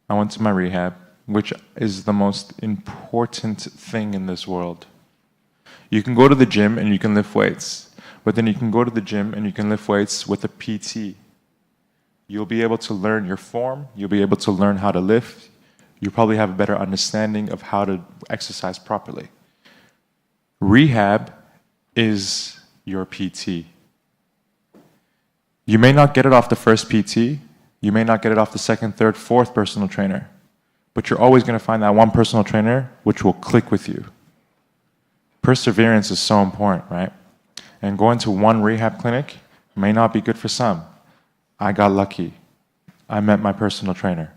I went to my rehab, which is the most important thing in this world. You can go to the gym and you can lift weights. But then you can go to the gym and you can lift weights with a PT. You'll be able to learn your form. You'll be able to learn how to lift. You'll probably have a better understanding of how to exercise properly. Rehab is your PT. You may not get it off the first PT. You may not get it off the second, third, fourth personal trainer. But you're always going to find that one personal trainer which will click with you. Perseverance is so important, right? And going to one rehab clinic may not be good for some. I got lucky. I met my personal trainer.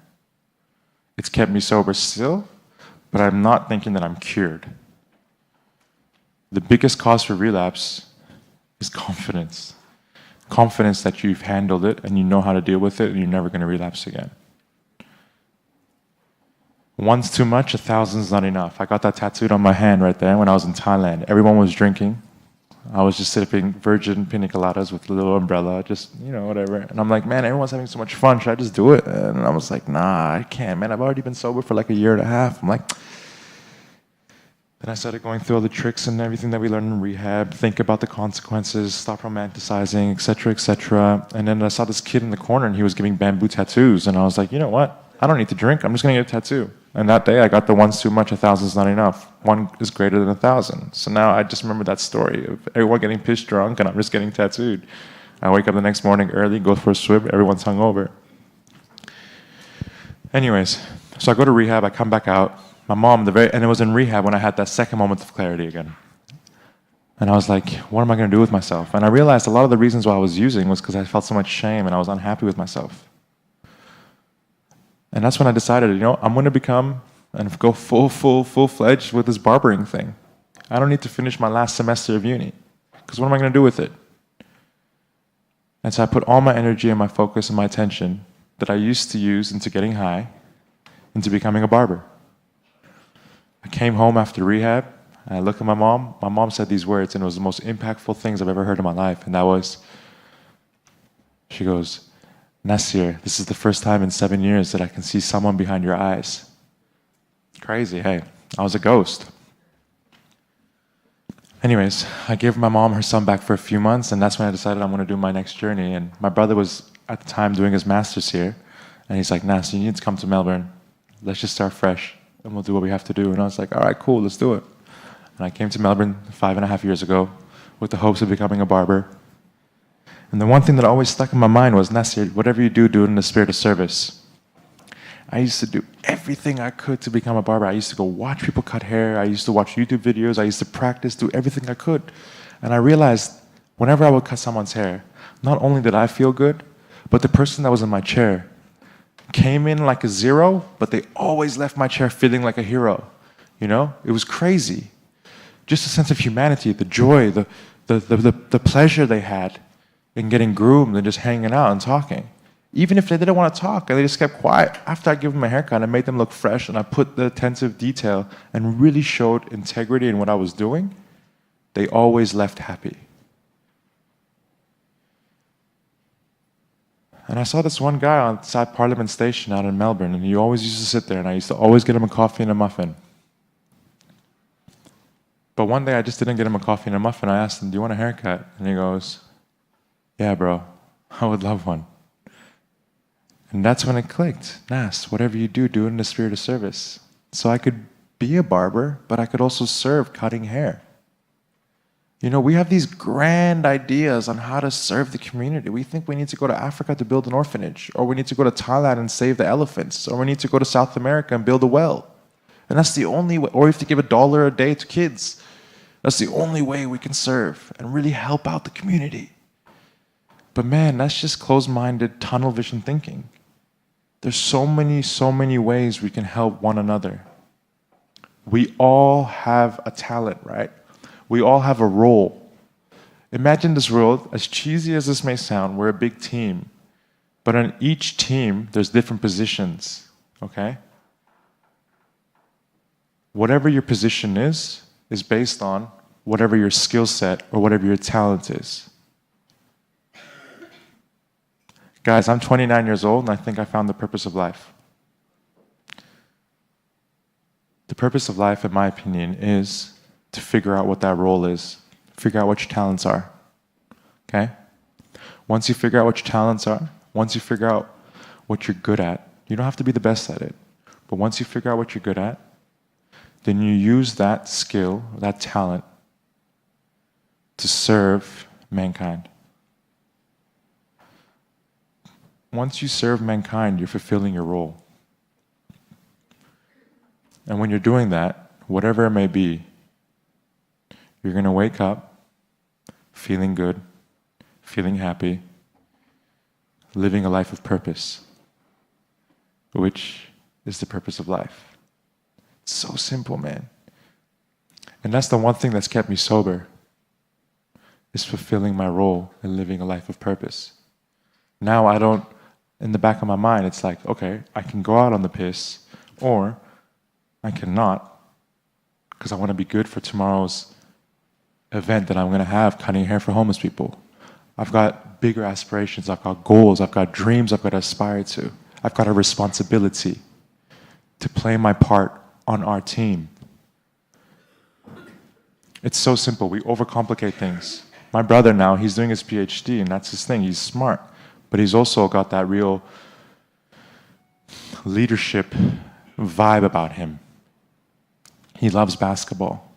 It's kept me sober still, but I'm not thinking that I'm cured. The biggest cause for relapse is confidence. Confidence that you've handled it and you know how to deal with it and you're never going to relapse again. One's too much, 1,000's not enough. I got that tattooed on my hand right there when I was in Thailand. Everyone was drinking. I was just sipping virgin pina coladas with a little umbrella, just, whatever. And I'm like, man, everyone's having so much fun. Should I just do it? And I was like, nah, I can't, man. I've already been sober for like a year and a half. I'm like, then I started going through all the tricks and everything that we learned in rehab, think about the consequences, stop romanticizing, etc., etc. And then I saw this kid in the corner and he was giving bamboo tattoos. And I was like, you know what? I don't need to drink. I'm just going to get a tattoo. And that day I got the one's too much, 1,000's not enough. One is greater than 1,000. So now I just remember that story of everyone getting pissed drunk and I'm just getting tattooed. I wake up the next morning early, go for a swim, everyone's hungover. Anyways, so I go to rehab, I come back out. My mom, and it was in rehab when I had that second moment of clarity again. And I was like, what am I going to do with myself? And I realized a lot of the reasons why I was using was because I felt so much shame and I was unhappy with myself. And that's when I decided, I'm going to become and go full-fledged with this barbering thing. I don't need to finish my last semester of uni, because what am I going to do with it? And so I put all my energy and my focus and my attention that I used to use into getting high, into becoming a barber. I came home after rehab, and I looked at my mom. My mom said these words, and it was the most impactful things I've ever heard in my life, and that was, she goes, Nasir, this is the first time in 7 years that I can see someone behind your eyes. Crazy, hey. I was a ghost. Anyways, I gave my mom her son back for a few months, and that's when I decided I'm going to do my next journey. And my brother was, at the time, doing his master's here. And he's like, Nasir, you need to come to Melbourne. Let's just start fresh, and we'll do what we have to do. And I was like, all right, cool, let's do it. And I came to Melbourne 5.5 years ago with the hopes of becoming a barber. And the one thing that always stuck in my mind was, Nasir, whatever you do, do it in the spirit of service. I used to do everything I could to become a barber. I used to go watch people cut hair. I used to watch YouTube videos. I used to practice, do everything I could. And I realized whenever I would cut someone's hair, not only did I feel good, but the person that was in my chair came in like a zero, but they always left my chair feeling like a hero. It was crazy. Just a sense of humanity, the joy, the pleasure they had in getting groomed and just hanging out and talking. Even if they didn't want to talk and they just kept quiet, after I gave them a haircut, I made them look fresh and I put the attentive detail and really showed integrity in what I was doing, they always left happy. And I saw this one guy outside Parliament Station out in Melbourne, and he always used to sit there, and I used to always get him a coffee and a muffin. But one day I just didn't get him a coffee and a muffin. I asked him, do you want a haircut? And he goes, yeah, bro, I would love one. And that's when it clicked. Nas, whatever you do, do it in the spirit of service. So I could be a barber, but I could also serve cutting hair. We have these grand ideas on how to serve the community. We think we need to go to Africa to build an orphanage, or we need to go to Thailand and save the elephants, or we need to go to South America and build a well. And that's the only way, or we have to give $1 a day to kids. That's the only way we can serve and really help out the community. But man, that's just closed-minded, tunnel vision thinking. There's so many ways we can help one another. We all have a talent, right? We all have a role. Imagine this world, as cheesy as this may sound, we're a big team. But on each team, there's different positions, okay? Whatever your position is based on whatever your skill set or whatever your talent is. Guys, I'm 29 years old and I think I found the purpose of life. The purpose of life, in my opinion, is to figure out what that role is. Figure out what your talents are. Okay? Once you figure out what your talents are, once you figure out what you're good at, you don't have to be the best at it. But once you figure out what you're good at, then you use that skill, that talent, to serve mankind. Once you serve mankind, you're fulfilling your role. And when you're doing that, whatever it may be, you're going to wake up feeling good, feeling happy, living a life of purpose. which is the purpose of life. It's so simple, man. And that's the one thing that's kept me sober, is fulfilling my role and living a life of purpose. Now I don't, in the back of my mind, it's like, okay, I can go out on the piss, or I cannot, because I want to be good for tomorrow's event that I'm going to have, cutting hair for homeless people. I've got bigger aspirations, I've got goals, I've got dreams I've got to aspire to. I've got a responsibility to play my part on our team. It's so simple. We overcomplicate things. My brother now, he's doing his PhD, and that's his thing. He's smart. But he's also got that real leadership vibe about him. He loves basketball.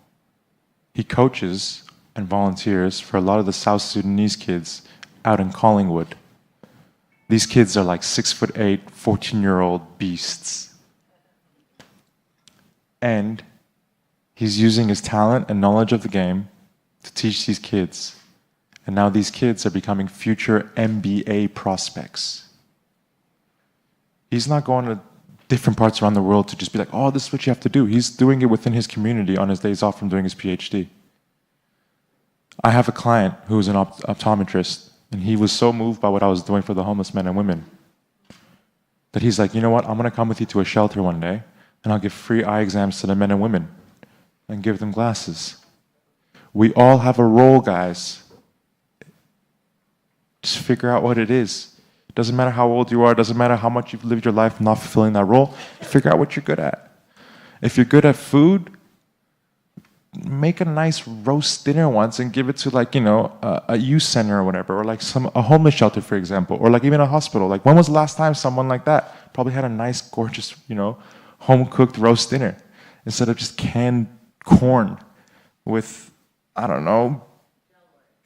He coaches and volunteers for a lot of the South Sudanese kids out in Collingwood. These kids are like 6'8", 14-year-old beasts. And he's using his talent and knowledge of the game to teach these kids. And now these kids are becoming future NBA prospects. He's not going to different parts around the world to just be like, oh, this is what you have to do. He's doing it within his community on his days off from doing his PhD. I have a client who's an optometrist, and he was so moved by what I was doing for the homeless men and women that he's like, you know what, I'm going to come with you to a shelter one day, and I'll give free eye exams to the men and women and give them glasses. We all have a role, guys. Just figure out what it is. It doesn't matter how old you are, it doesn't matter how much you've lived your life not fulfilling that role. Figure out what you're good at. If you're good at food, make a nice roast dinner once and give it to, like, you know, a youth center or whatever, or like a homeless shelter, for example, or like even a hospital. Like, when was the last time someone like that probably had a nice, gorgeous, you know, home-cooked roast dinner instead of just canned corn with, I don't know.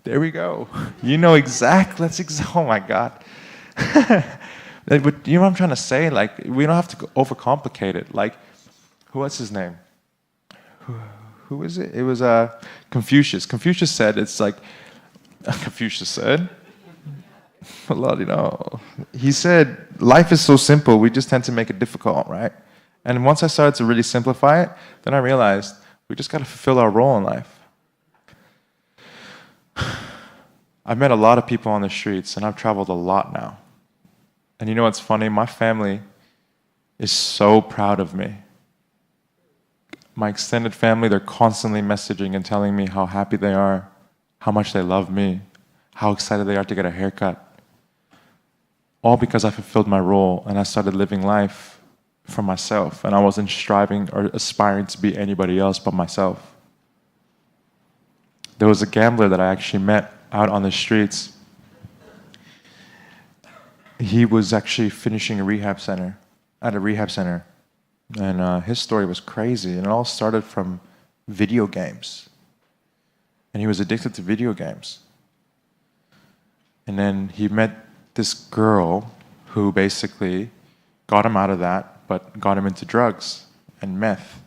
There we go. You know exactly. Oh my God. But you know what I'm trying to say? Like, we don't have to overcomplicate it. Like, what's his name? Who is it? It was Confucius. Confucius said, it's like, Confucius said, he said, life is so simple, we just tend to make it difficult, right? And once I started to really simplify it, then I realized we just got to fulfill our role in life. I've met a lot of people on the streets, and I've traveled a lot now. And you know what's funny? My family is so proud of me. My extended family, they're constantly messaging and telling me how happy they are, how much they love me, how excited they are to get a haircut. All because I fulfilled my role and I started living life for myself, and I wasn't striving or aspiring to be anybody else but myself. There was a gambler that I actually met out on the streets. He was actually finishing at a rehab center. And his story was crazy. And it all started from video games. And he was addicted to video games. And then he met this girl who basically got him out of that, but got him into drugs and meth.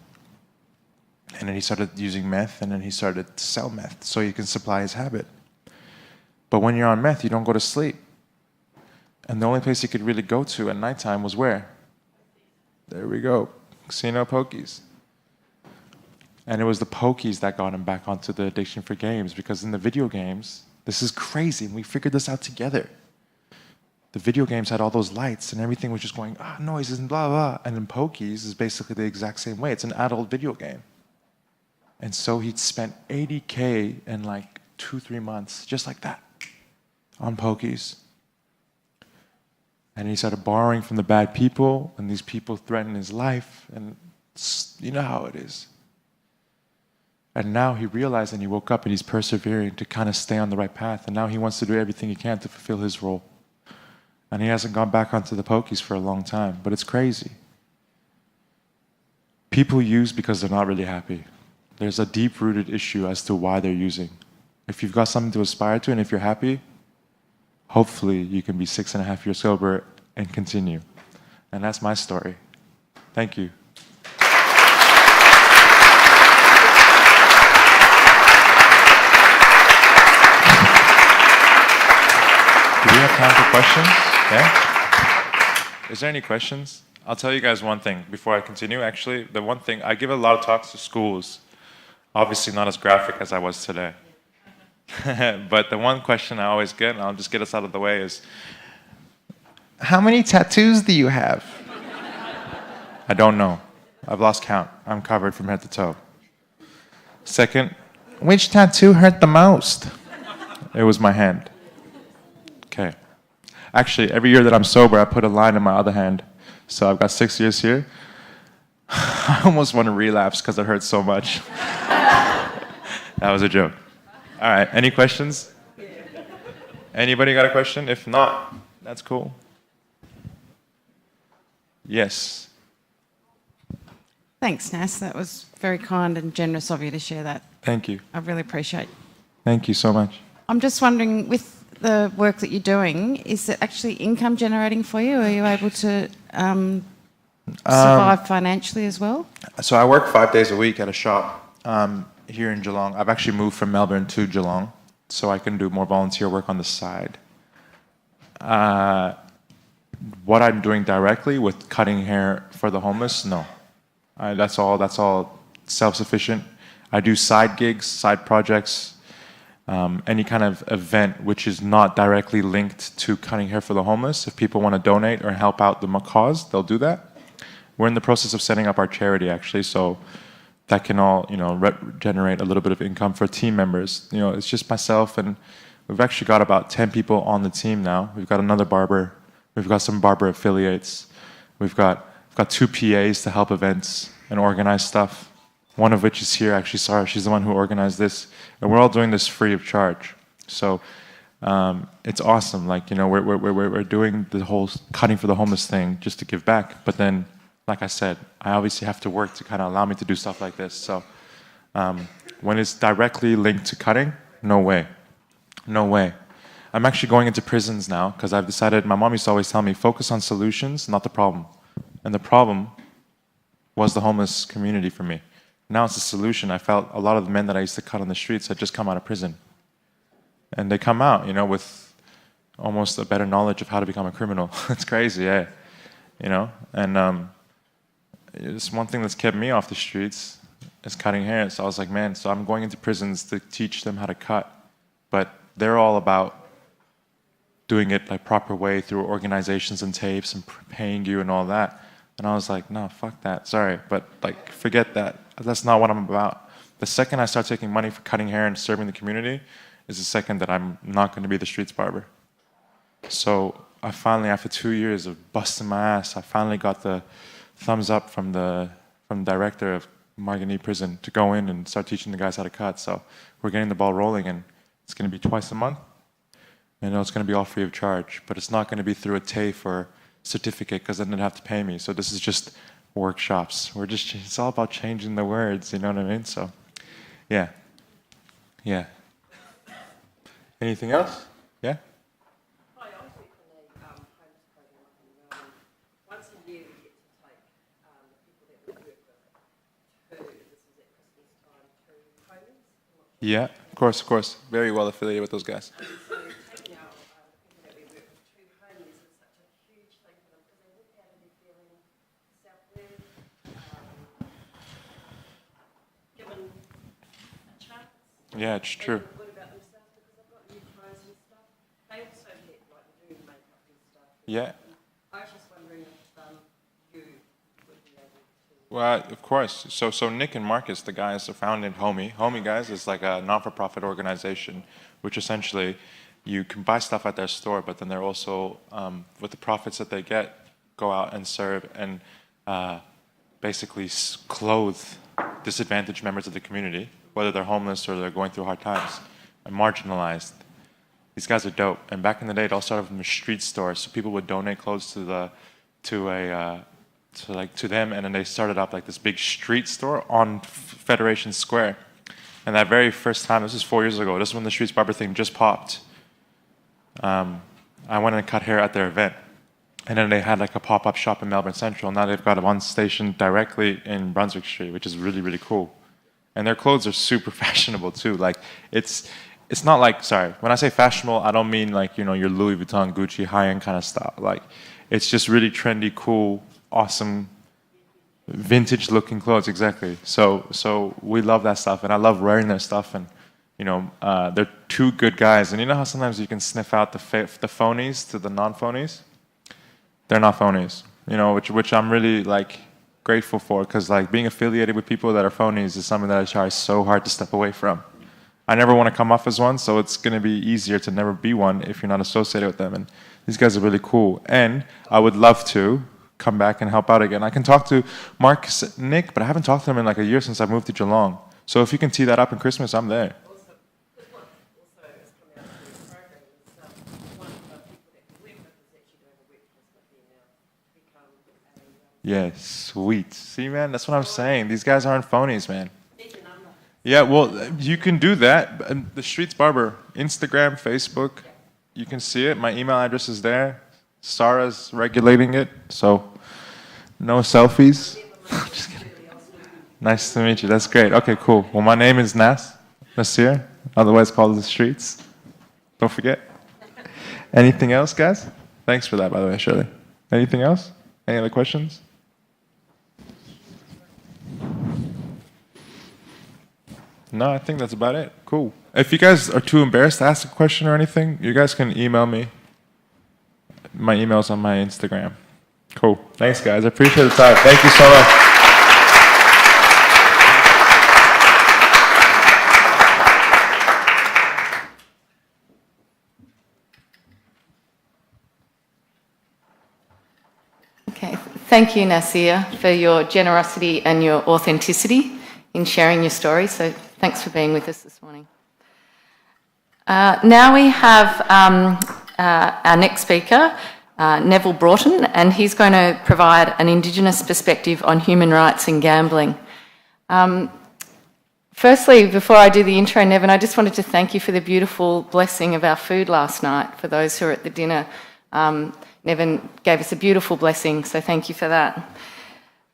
And then he started using meth, and then he started to sell meth so he can supply his habit. But when you're on meth, you don't go to sleep. And the only place he could really go to at nighttime was where? There we go. Casino pokies. And it was the pokies that got him back onto the addiction for games, because in the video games, this is crazy, and we figured this out together. The video games had all those lights, and everything was just going, noises and blah, blah. And in pokies is basically the exact same way. It's an adult video game. And so he'd spent $80K in like 2-3 months, just like that, on pokies. And he started borrowing from the bad people, and these people threatened his life, and you know how it is. And now he realized, and he woke up, and he's persevering to kind of stay on the right path, and now he wants to do everything he can to fulfill his role. And he hasn't gone back onto the pokies for a long time, but it's crazy. People use because they're not really happy. There's a deep-rooted issue as to why they're using. If you've got something to aspire to, and if you're happy, hopefully you can be 6.5 years sober and continue. And that's my story. Thank you. Do we have time for questions? Yeah? Is there any questions? I'll tell you guys one thing before I continue. Actually, the one thing, I give a lot of talks to schools, obviously not as graphic as I was today. But the one question I always get, and I'll just get us out of the way, is, how many tattoos do you have? I don't know. I've lost count. I'm covered from head to toe. Second, which tattoo hurt the most? It was my hand. Okay. Actually, every year that I'm sober, I put a line in my other hand. So I've got 6 years here. I almost want to relapse because it hurts so much. That was a joke. All right, any questions? Anybody got a question? If not, that's cool. Yes. Thanks, Nas. That was very kind and generous of you to share that. Thank you. I really appreciate it. Thank you so much. I'm just wondering, with the work that you're doing, is it actually income generating for you? Are you able to survive financially as well? So I work 5 days a week at a shop here in Geelong. I've actually moved from Melbourne to Geelong, so I can do more volunteer work on the side. What I'm doing directly with cutting hair for the homeless, no. That's all self-sufficient. I do side gigs, side projects, any kind of event which is not directly linked to cutting hair for the homeless. If people want to donate or help out the cause, they'll do that. We're in the process of setting up our charity, actually, so that can all, generate a little bit of income for team members. It's just myself, and we've actually got about 10 people on the team now. We've got another barber. We've got some barber affiliates. We've got 2 PAs to help events and organize stuff. One of which is here, actually, Sarah. She's the one who organized this. And we're all doing this free of charge. So it's awesome. We're doing the whole cutting for the homeless thing just to give back. But then, like I said, I obviously have to work to kind of allow me to do stuff like this. So when it's directly linked to cutting, no way. No way. I'm actually going into prisons now because I've decided, my mom used to always tell me, focus on solutions, not the problem. And the problem was the homeless community for me. Now it's a solution. I felt a lot of the men that I used to cut on the streets had just come out of prison. And they come out, with almost a better knowledge of how to become a criminal. It's crazy, eh? And it's one thing that's kept me off the streets is cutting hair. So I was like, man, so I'm going into prisons to teach them how to cut. But they're all about doing it like proper way through organizations and tapes and paying you and all that. And I was like, no, fuck that. Sorry, but forget that. That's not what I'm about. The second I start taking money for cutting hair and serving the community is the second that I'm not going to be the Streets Barber. So I finally, after 2 years of busting my ass, I finally got the thumbs up from the director of Margianlised prison to go in and start teaching the guys how to cut. So we're getting the ball rolling, and it's going to be twice a month. And it's going to be all free of charge, but it's not going to be through a TAFE or certificate because then they'd have to pay me. So this is just workshops. It's all about changing the words, you know what I mean? So, yeah. Anything else? Yeah? Hi, I'm from the homeless program up in Melbourne. Once a year we get to take the people that we work with this is at Christmas time, to homeless. Yeah, of course. Very well affiliated with those guys. So taking out the people that we work with to homeless is such a huge thing for them because they walk out and they're feeling self-worth, given a chance. Yeah, it's true. Feel good about themselves because they've got new clothes and stuff. They also get do makeup and stuff. Yeah. I was just wondering if you would be able to. Well, of course. So Nick and Marcus, the guys that founded Homie. Homie, guys, is like a non-for-profit organization, which essentially you can buy stuff at their store, but then they're also, with the profits that they get, go out and serve and basically clothe disadvantaged members of the community, whether they're homeless or they're going through hard times and marginalized. These guys are dope. And back in the day, it all started from a street store, so people would donate clothes to them, and then they started up like this big street store on Federation Square. And that very first time, this is 4 years ago, this is when the Streets Barber thing just popped. I went and cut hair at their event. And then they had like a pop-up shop in Melbourne Central. Now they've got one station directly in Brunswick Street, which is really, really cool. And their clothes are super fashionable too. Like it's not like, sorry, when I say fashionable, I don't mean like, your Louis Vuitton, Gucci, high-end kind of style. Like, it's just really trendy, cool awesome vintage looking clothes. Exactly. So we love that stuff, and I love wearing their stuff. And they're two good guys. And you know how sometimes you can sniff out the phonies to the non-phonies. They're not phonies. Which I'm really like grateful for, because like being affiliated with people that are phonies is something that I try so hard to step away from. I never want to come off as one, so it's going to be easier to never be one if you're not associated with them. And these guys are really cool. And I would love to come back and help out again. I can talk to Nick, but I haven't talked to him in like a year since I moved to Geelong. So if you can tee that up in Christmas, I'm there. Also, this one also has come out through the program is one of the people that we work with is actually doing a workplace with me now to become a... Yeah, sweet. See, man, that's what I'm saying. These guys aren't phonies, man. Yeah, well, you can do that. The Streets Barber, Instagram, Facebook, you can see it. My email address is there. Sarah's regulating it, so no selfies. Just kidding. Nice to meet you. That's great. Okay, cool. Well, my name is Nasir, otherwise called The Streets. Don't forget. Anything else, guys? Thanks for that, by the way, Shirley. Anything else? Any other questions? No, I think that's about it. Cool. If you guys are too embarrassed to ask a question or anything, you guys can email me. My email's on my Instagram. Cool. Thanks, guys. I appreciate the time. Thank you so much. Okay, thank you, Nasir, for your generosity and your authenticity in sharing your story. So thanks for being with us this morning. Now we have our next speaker, Neavin Broughton, and he's going to provide an Indigenous perspective on human rights in gambling. Firstly, before I do the intro, Neavin, I just wanted to thank you for the beautiful blessing of our food last night. For those who were at the dinner, Neavin gave us a beautiful blessing, so thank you for that.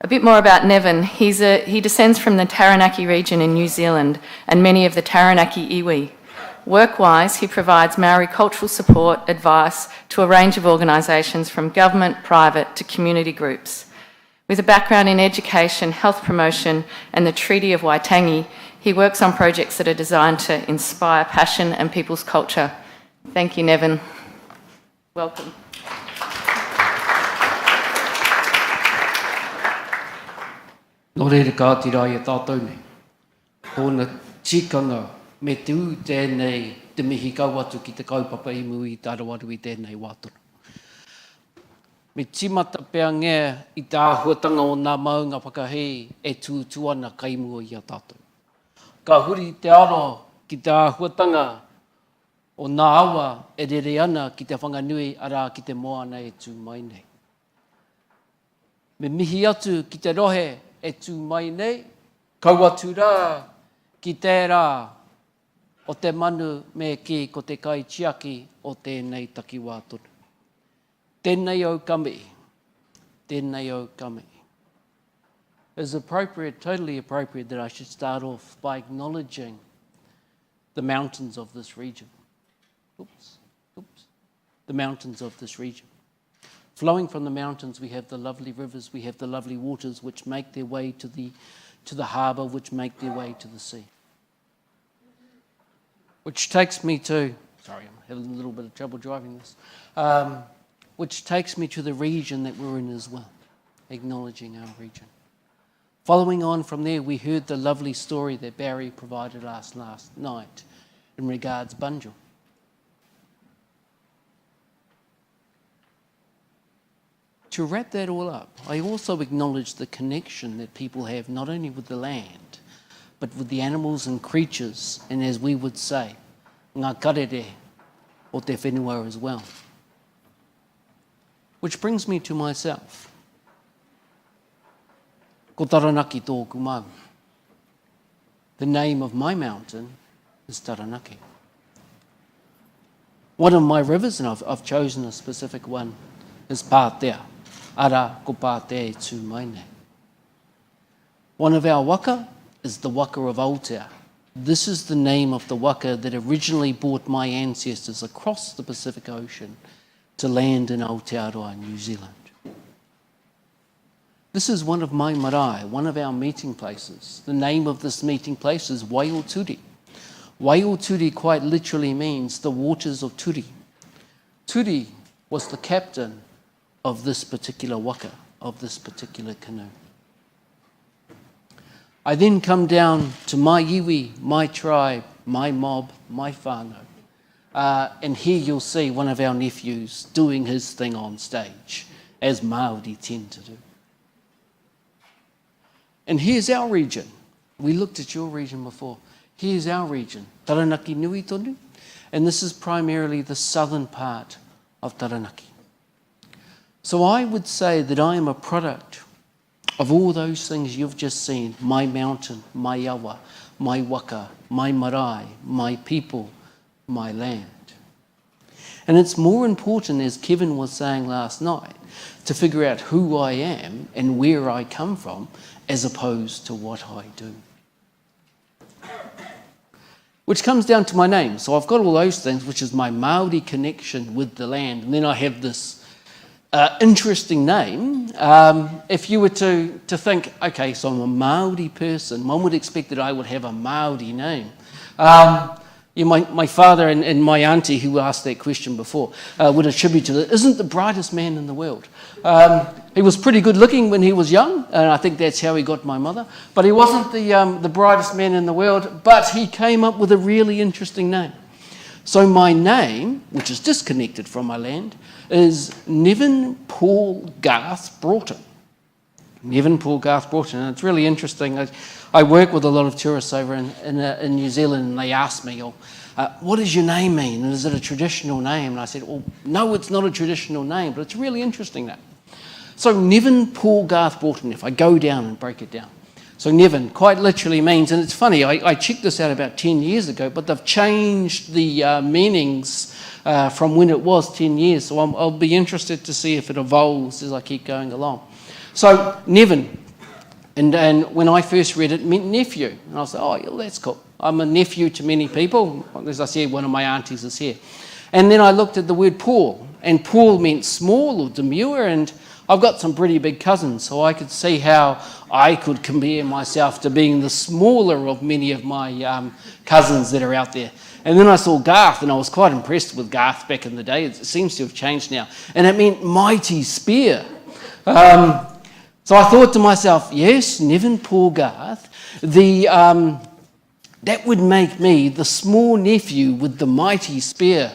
A bit more about Neavin. He descends from the Taranaki region in New Zealand and many of the Taranaki iwi. Work-wise, he provides Maori cultural support, advice to a range of organisations from government, private to community groups. With a background in education, health promotion and the Treaty of Waitangi, he works on projects that are designed to inspire passion and people's culture. Thank you, Neavin. Welcome. Nō reira kā te rai e tātou nei. Hōna tikanga me te u tēnei te mihi kauatu ki te kaupapa imu i tārawaru i tēnei wātona. Me timata pēr ngea i tā huatanga o nā maunga whakahei e tūtuana kaimua i a tātou. Ka huri te aro ki tā huatanga o nā awa e rere ana ki te whanganui arā ki te moana e tū mai nei. Me mihi atu ki te rohe e tū mai nei, kauatu rā ki tērā o te manu me ki ko te kai tiaki o tēnei taki wātona. Tēnei au kami, tēnei au kami. It's appropriate, totally appropriate that I should start off by acknowledging the mountains of this region. The mountains of this region. Flowing from the mountains, we have the lovely rivers, we have the lovely waters which make their way to the harbour, which make their way to the sea. Which takes me to, sorry, I'm having a little bit of trouble driving this, which takes me to the region that we're in as well, acknowledging our region. Following on from there, we heard the lovely story that Barry provided us last night in regards Bunjil. To wrap that all up, I also acknowledge the connection that people have not only with the land, but with the animals and creatures, and as we would say, ngā karere o te whenua as well. Which brings me to myself. Ko Taranaki tōku mau. The name of my mountain is Taranaki. One of my rivers, and I've chosen a specific one, is Pātea. Ara ko Pātea e tū mai nei. One of our waka is the waka of Aotea. This is the name of the waka that originally brought my ancestors across the Pacific Ocean to land in Aotearoa, New Zealand. This is one of my marae, one of our meeting places. The name of this meeting place is Waioturi. Waioturi quite literally means the waters of Turi. Turi was the captain of this particular waka, of this particular canoe. I then come down to my iwi, my tribe, my mob, my whānau. And here you'll see one of our nephews doing his thing on stage, as Māori tend to do. And here's our region. We looked at your region before. Here's our region, Taranaki Nui tonu. And this is primarily the southern part of Taranaki. So I would say that I am a product of all those things you've just seen: my mountain, my awa, my waka, my marae, my people, my land. And it's more important, as Kevin was saying last night, to figure out who I am and where I come from, as opposed to what I do. Which comes down to my name. So I've got all those things, which is my Māori connection with the land. And then I have this interesting name. If you were to think, okay, so I'm a Māori person, one would expect that I would have a Māori name. My father and my auntie, who asked that question before, would attribute to it, isn't the brightest man in the world. He was pretty good looking when he was young, and I think that's how he got my mother. But he wasn't the brightest man in the world, but he came up with a really interesting name. So my name, which is disconnected from my land, is Neavin Paul Garth Broughton. Neavin Paul Garth Broughton, and it's really interesting. I work with a lot of tourists over in New Zealand, and they ask me, what does your name mean? And is it a traditional name? And I said, well, no, it's not a traditional name, but it's a really interesting name. So Neavin Paul Garth Broughton, if I go down and break it down. So Neavin quite literally means, and it's funny, I checked this out about 10 years ago, but they've changed the meanings from when it was 10 years. So I'll be interested to see if it evolves as I keep going along. So Neavin, and when I first read it, it meant nephew. And I was like, oh, yeah, that's cool. I'm a nephew to many people. As I said, one of my aunties is here. And then I looked at the word Paul, and Paul meant small or demure, and I've got some pretty big cousins, so I could see how I could compare myself to being the smaller of many of my cousins that are out there. And then I saw Garth, and I was quite impressed with Garth back in the day. It seems to have changed now. And it meant mighty spear. So I thought to myself, yes, Neavin Paul Garth, that would make me the small nephew with the mighty spear.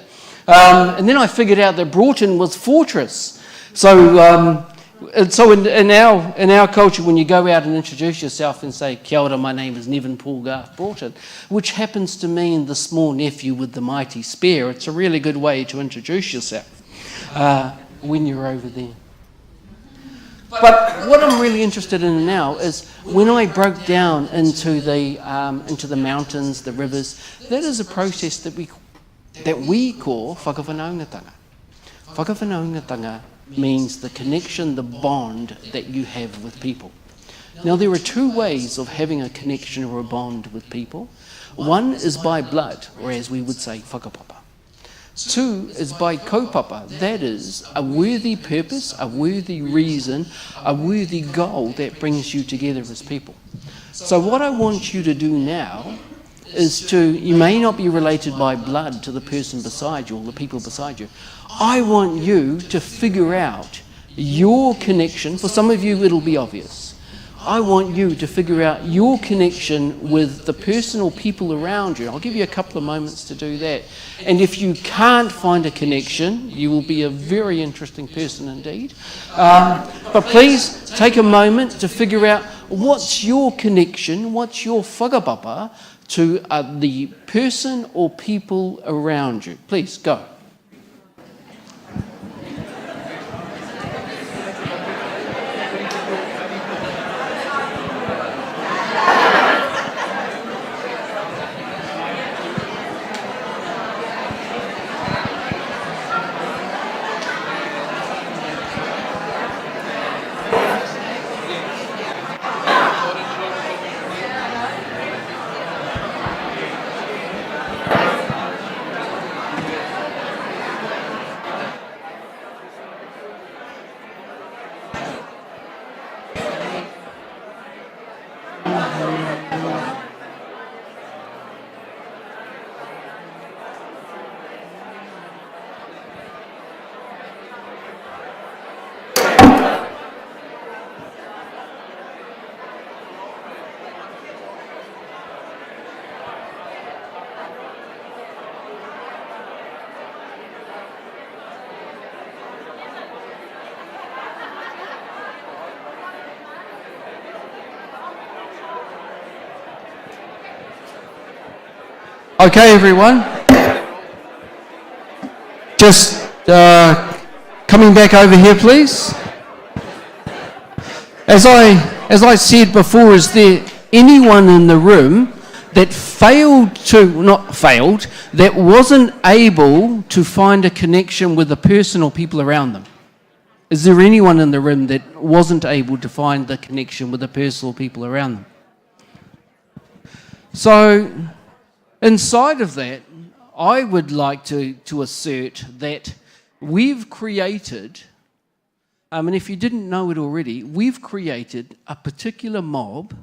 And then I figured out that Broughton was fortress. So in our culture, when you go out and introduce yourself and say, kia ora, my name is Neavin Paul Garth Broughton, which happens to mean the small nephew with the mighty spear, it's a really good way to introduce yourself when you're over there. But what I'm really interested in now is when I broke down into the mountains, the rivers, that is a process that we call whakawhanaungatanga. Whakawhanaungatanga means the connection, the bond that you have with people. Now there are two ways of having a connection or a bond with people. One is by blood, or as we would say, whakapapa. Two is by kaupapa, that is a worthy purpose, a worthy reason, a worthy goal that brings you together as people. So what I want you to do now is you may not be related by blood to the person beside you or the people beside you. I want you to figure out your connection. For some of you it'll be obvious. I want you to figure out your connection with the person or people around you. I'll give you a couple of moments to do that. And if you can't find a connection, you will be a very interesting person indeed. But please take a moment to figure out what's your connection, what's your whakapapa to the person or people around you. Please, go. Okay, everyone. Just coming back over here, please. As I said before, is there anyone in the room that that wasn't able to find a connection with the person or people around them? Is there anyone in the room that wasn't able to find the connection with the person or people around them? So, inside of that, I would like to assert that we've created, and if you didn't know it already, we've created a particular mob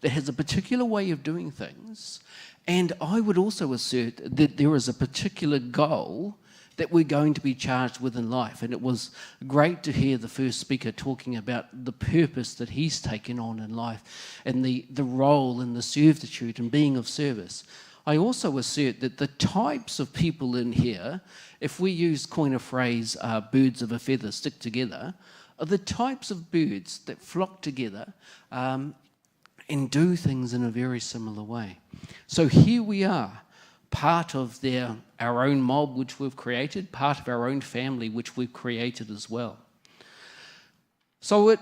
that has a particular way of doing things, and I would also assert that there is a particular goal that we're going to be charged with in life. And it was great to hear the first speaker talking about the purpose that he's taken on in life and the role and the servitude and being of service. I also assert that the types of people in here, if we coin a phrase, birds of a feather stick together, are the types of birds that flock together and do things in a very similar way. So here we are, part of our own mob which we've created, part of our own family which we've created as well. So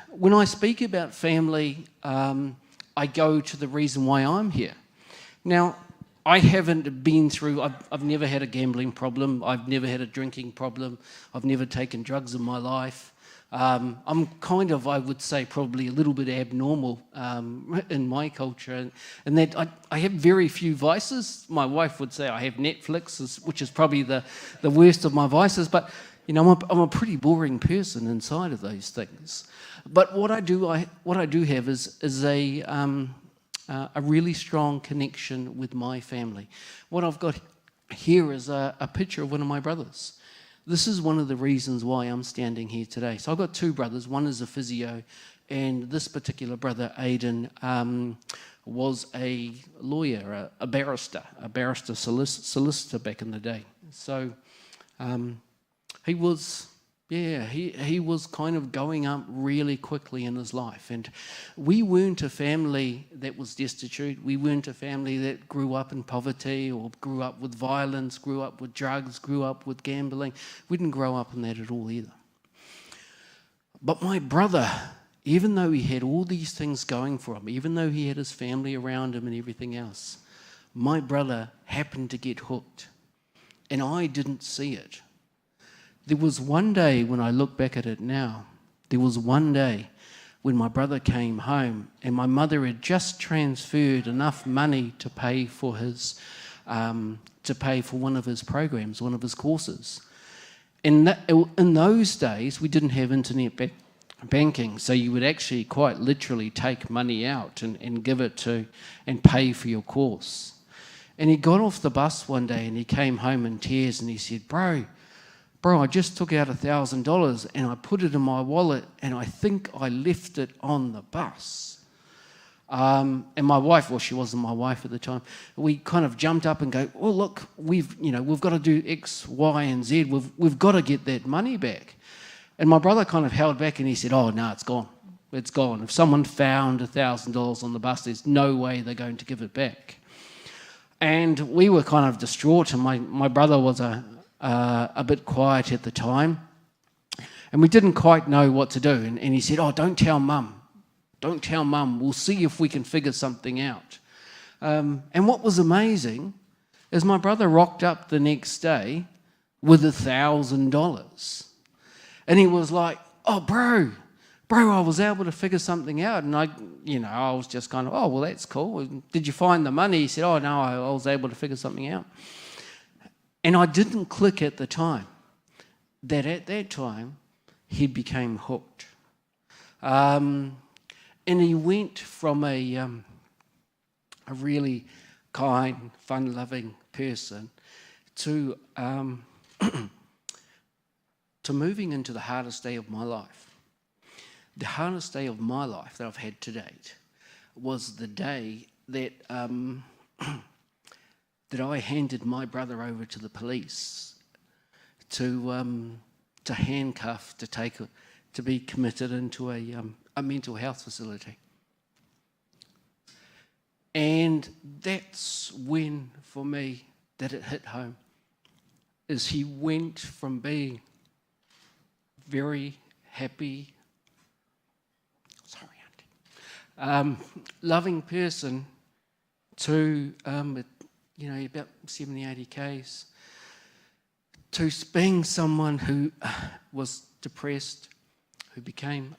when I speak about family, I go to the reason why I'm here. Now, I haven't been through, I've never had a gambling problem, I've never had a drinking problem, I've never taken drugs in my life. I'm kind of, I would say, probably a little bit abnormal in my culture, and that I have very few vices. My wife would say I have Netflix, which is probably the worst of my vices, but you know, I'm a pretty boring person inside of those things. But what I do have is a really strong connection with my family. What I've got here is a picture of one of my brothers. This is one of the reasons why I'm standing here today. So I've got two brothers. One is a physio, and this particular brother, Aidan, was a lawyer, a barrister solicitor back in the day. So he was kind of going up really quickly in his life. And we weren't a family that was destitute. We weren't a family that grew up in poverty or grew up with violence, grew up with drugs, grew up with gambling. We didn't grow up in that at all either. But my brother, even though he had all these things going for him, even though he had his family around him and everything else, my brother happened to get hooked. And I didn't see it. There was one day, when I look back at it now, there was one day when my brother came home and my mother had just transferred enough money to pay for one of his programs, one of his courses. In those days, we didn't have internet banking, so you would actually quite literally take money out and give it to and pay for your course. And he got off the bus one day and he came home in tears and he said, Bro, I just took out $1,000 and I put it in my wallet and I think I left it on the bus. And my wife, well, she wasn't my wife at the time, we kind of jumped up and go, well, look, we've got to do X, Y, and Z. We've got to get that money back. And my brother kind of held back and he said, oh, no, it's gone. It's gone. If someone found $1,000 on the bus, there's no way they're going to give it back. And we were kind of distraught, and my brother was a bit quiet at the time, and we didn't quite know what to do. And he said, oh, don't tell Mum. Don't tell Mum. We'll see if we can figure something out. And what was amazing is my brother rocked up the next day with $1,000. And he was like, oh, bro, I was able to figure something out. And I was just kind of, oh, well, that's cool. Did you find the money? He said, oh, no, I was able to figure something out. And I didn't click at the time that at that time he became hooked. And he went from a really kind, fun-loving person to moving into the hardest day of my life. The hardest day of my life that I've had to date was the day that that I handed my brother over to the police to handcuff, to be committed into a mental health facility. And that's when, for me, that it hit home, is he went from being very happy, loving person to, about 70, 80 Ks, to being someone who was depressed, who became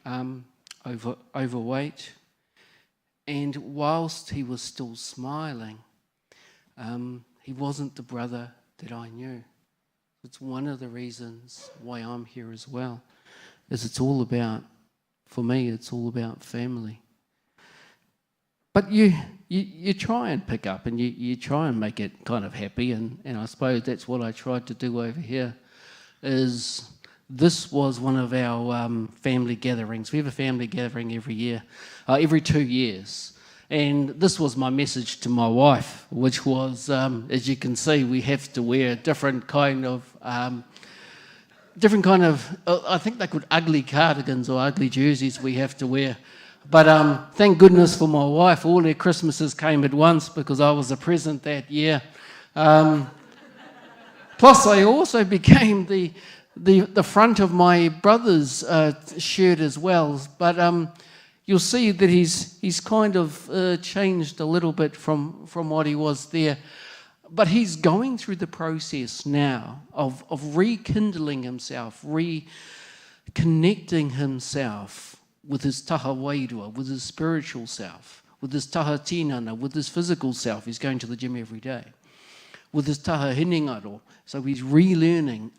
overweight. And whilst he was still smiling, he wasn't the brother that I knew. It's one of the reasons why I'm here as well, is it's all about, for me, it's all about family. But you try and pick up and you try and make it kind of happy, and I suppose that's what I tried to do over here, is this was one of our family gatherings. We have a family gathering every year, every 2 years. And this was my message to my wife, which was, as you can see, we have to wear different kind of, I think they're called ugly cardigans or ugly jerseys we have to wear. But thank goodness for my wife, all their Christmases came at once because I was a present that year. Plus, I also became the front of my brother's shirt as well. But you'll see that he's kind of changed a little bit from what he was there. But he's going through the process now of rekindling himself, reconnecting himself with his taha wairua, with his spiritual self, with his taha tinana, with his physical self. He's going to the gym every day. With his taha hinengaro, so he's relearning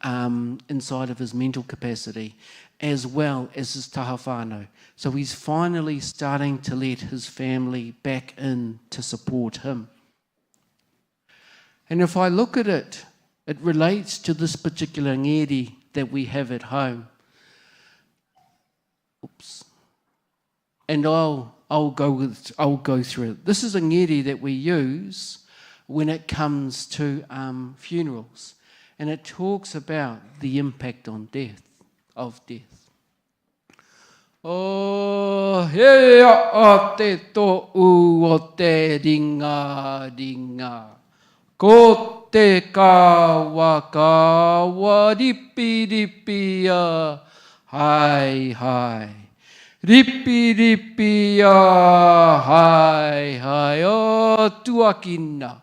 inside of his mental capacity, as well as his taha whānau. So he's finally starting to let his family back in to support him. And if I look at it, it relates to this particular ngeri that we have at home. Oops. And I'll go through it. This is a ngeri that we use when it comes to funerals, and it talks about the impact on death. O he a te to'u o te ringa, ko te kawa ripi hai. Ripi hai o tuakina.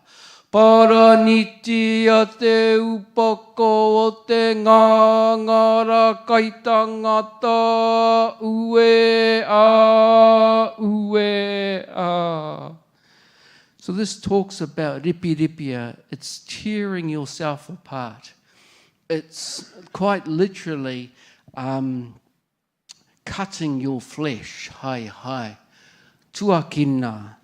Paraniti a te upako o te ngangara kai tangata ue a. So this talks about ripiripia. It's tearing yourself apart. It's quite literally cutting your flesh, hai. Tuakina.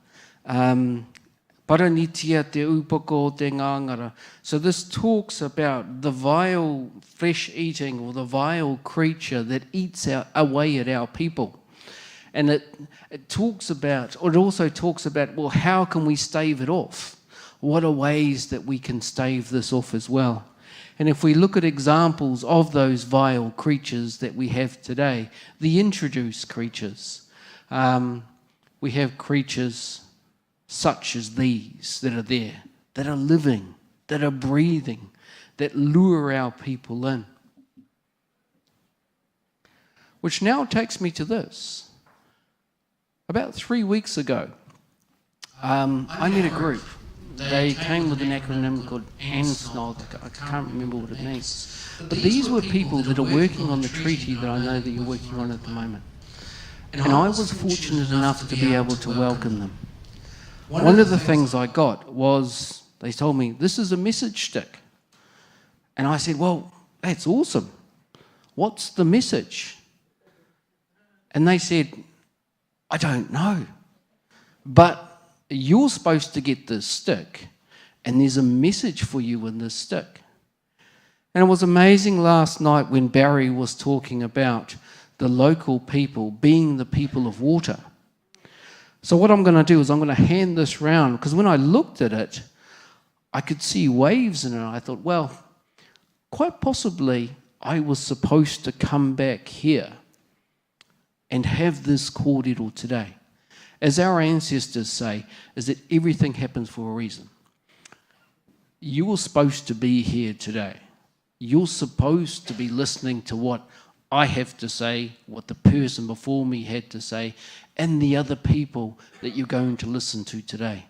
Paranitia te upako te ngangara. So this talks about the vile flesh-eating or the vile creature that eats away at our people. And it also talks about, well, how can we stave it off? What are ways that we can stave this off as well? And if we look at examples of those vile creatures that we have today, the introduced creatures, we have creatures such as these that are there, that are living, that are breathing, that lure our people in. Which now takes me to this. About 3 weeks ago, I met a group. They came with an acronym called ANSNOG. I can't remember what it means. But these were people that are working on the treaty that I know that you're working on at the moment. And I was fortunate enough to be able to welcome them. One of the things I got was, they told me, this is a message stick. And I said, well, that's awesome. What's the message? And they said, I don't know. But you're supposed to get this stick, and there's a message for you in this stick. And it was amazing last night when Barry was talking about the local people being the people of water. So what I'm going to do is I'm going to hand this round, because when I looked at it, I could see waves in it. I thought, well, quite possibly I was supposed to come back here and have this kōrero today. as our ancestors say, is that everything happens for a reason. You were supposed to be here today. You're supposed to be listening to what I have to say, what the person before me had to say, and the other people that you're going to listen to today.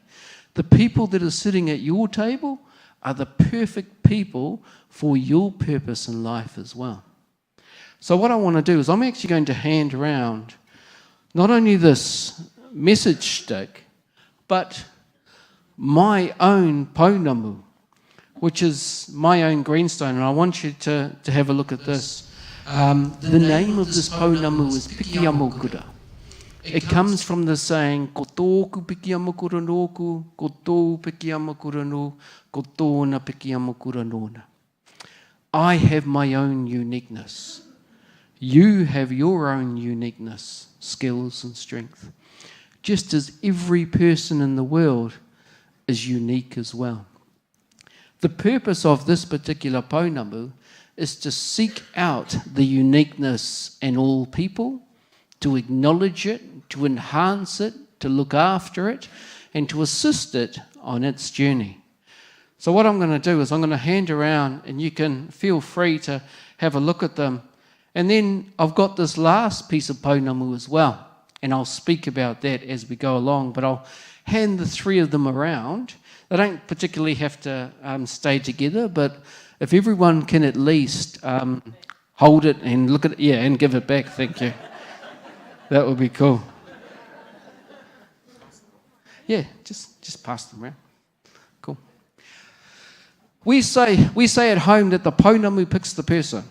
The people that are sitting at your table are the perfect people for your purpose in life as well. So what I want to do is I'm actually going to hand around not only this message stick, but my own pounamu, which is my own greenstone, and I want you to have a look at this. The name of this pounamu is Pikiamokura. It comes from the saying, ko tōku pikiamokura nōku, ko tōu pikiamokura nō, ko tōna pikiamokura nōna. I have my own uniqueness. You have your own uniqueness, skills and strength. Just as every person in the world is unique as well. The purpose of this particular pounamu is to seek out the uniqueness in all people, to acknowledge it, to enhance it, to look after it, and to assist it on its journey. So what I'm going to do is I'm going to hand around, and you can feel free to have a look at them. And then I've got this last piece of pounamu as well, and I'll speak about that as we go along, but I'll hand the three of them around. They don't particularly have to stay together, but if everyone can at least hold it and look at it, and give it back, thank you. That would be cool. Yeah, just pass them around. Cool. We say at home that the pounamu picks the person,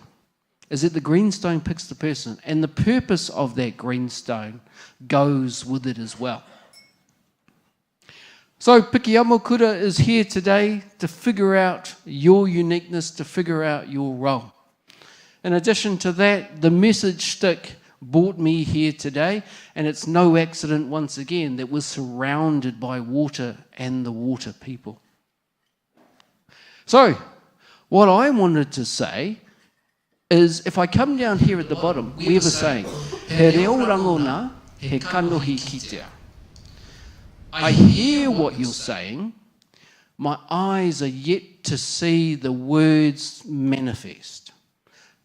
is that the greenstone picks the person, and the purpose of that greenstone goes with it as well. So Pikiamokura is here today to figure out your uniqueness, to figure out your role. In addition to that, the message stick brought me here today, and it's no accident once again that we're surrounded by water and the water people. So, what I wanted to say is, if I come down here at the bottom, we have a saying, he reo rangona, he kanohi kitea. I hear what you're saying, my eyes are yet to see the words manifest,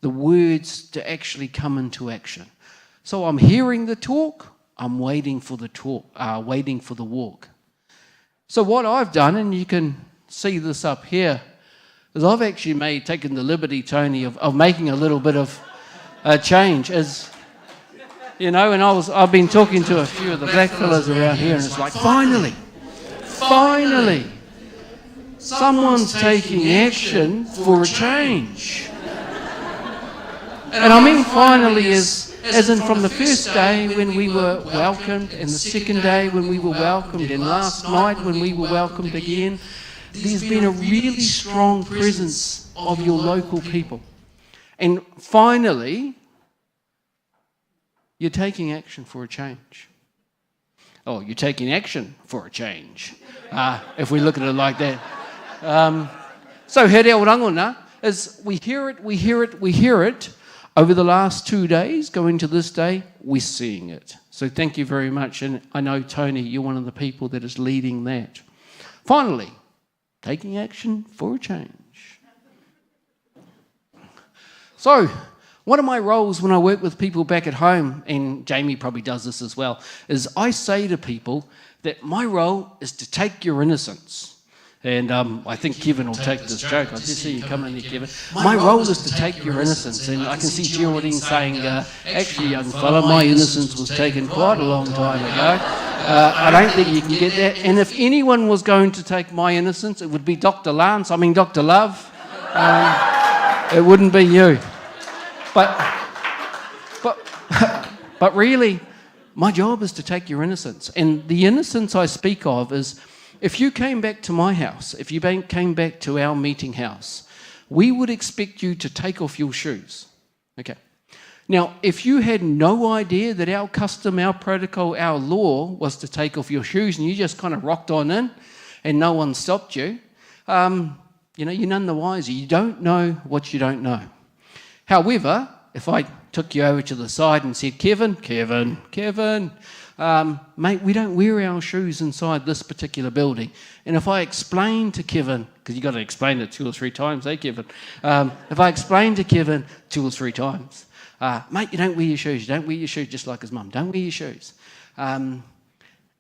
the words to actually come into action. So I'm hearing the talk, I'm waiting for the talk, waiting for the walk. So what I've done, and you can see this up here, is I've actually taken the liberty, Tony, of making a little bit of a change. As you know, and I've been talking to a few of the black fellas around here, and it's like, finally, someone's taking action for a change. And I mean finally as in from the first day when we were welcomed, and the second day when we were welcomed, and last night when we were welcomed again. There's been a really strong presence of your local people. And finally, you're taking action for a change. Oh, you're taking action for a change, if we look at it like that. So he reo rangona is we hear it. Over the last 2 days, going to this day, we're seeing it. So thank you very much. And I know, Tony, you're one of the people that is leading that. Finally, taking action for a change. So, one of my roles when I work with people back at home, and Jamie probably does this as well, is I say to people that my role is to take your innocence. And I think Kevin will take this joke. I just see you coming in here, Kevin. My role is to take your innocence. And I can see Geraldine saying, actually, young fella, my innocence was taken quite a long time ago. I don't think you can get that. And if anyone was going to take my innocence, it would be Dr. Love. It wouldn't be you. But really, my job is to take your innocence. And the innocence I speak of is, if you came back to my house, if you came back to our meeting house, we would expect you to take off your shoes. Okay. Now, if you had no idea that our custom, our protocol, our law was to take off your shoes, and you just kind of rocked on in and no one stopped you, you're none the wiser. You don't know what you don't know. However, if I took you over to the side and said, Kevin, mate, we don't wear our shoes inside this particular building. And if I explain to Kevin, because you've got to explain it 2 or 3 times, Kevin? If I explain to Kevin 2 or 3 times, mate, you don't wear your shoes. You don't wear your shoes, just like his mum. Don't wear your shoes.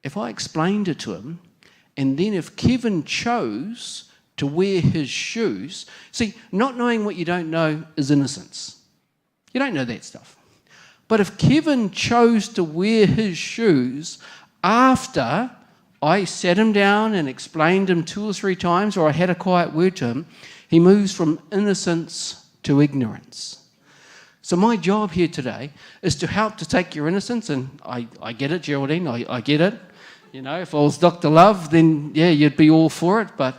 If I explained it to him, and then if Kevin chose to wear his shoes, see, not knowing what you don't know is innocence. You don't know that stuff. But if Kevin chose to wear his shoes after I sat him down and explained him 2 or 3 times, or I had a quiet word to him, he moves from innocence to ignorance. So my job here today is to help to take your innocence, and I get it, Geraldine, I get it. You know, if I was Dr. Love, then yeah, you'd be all for it, but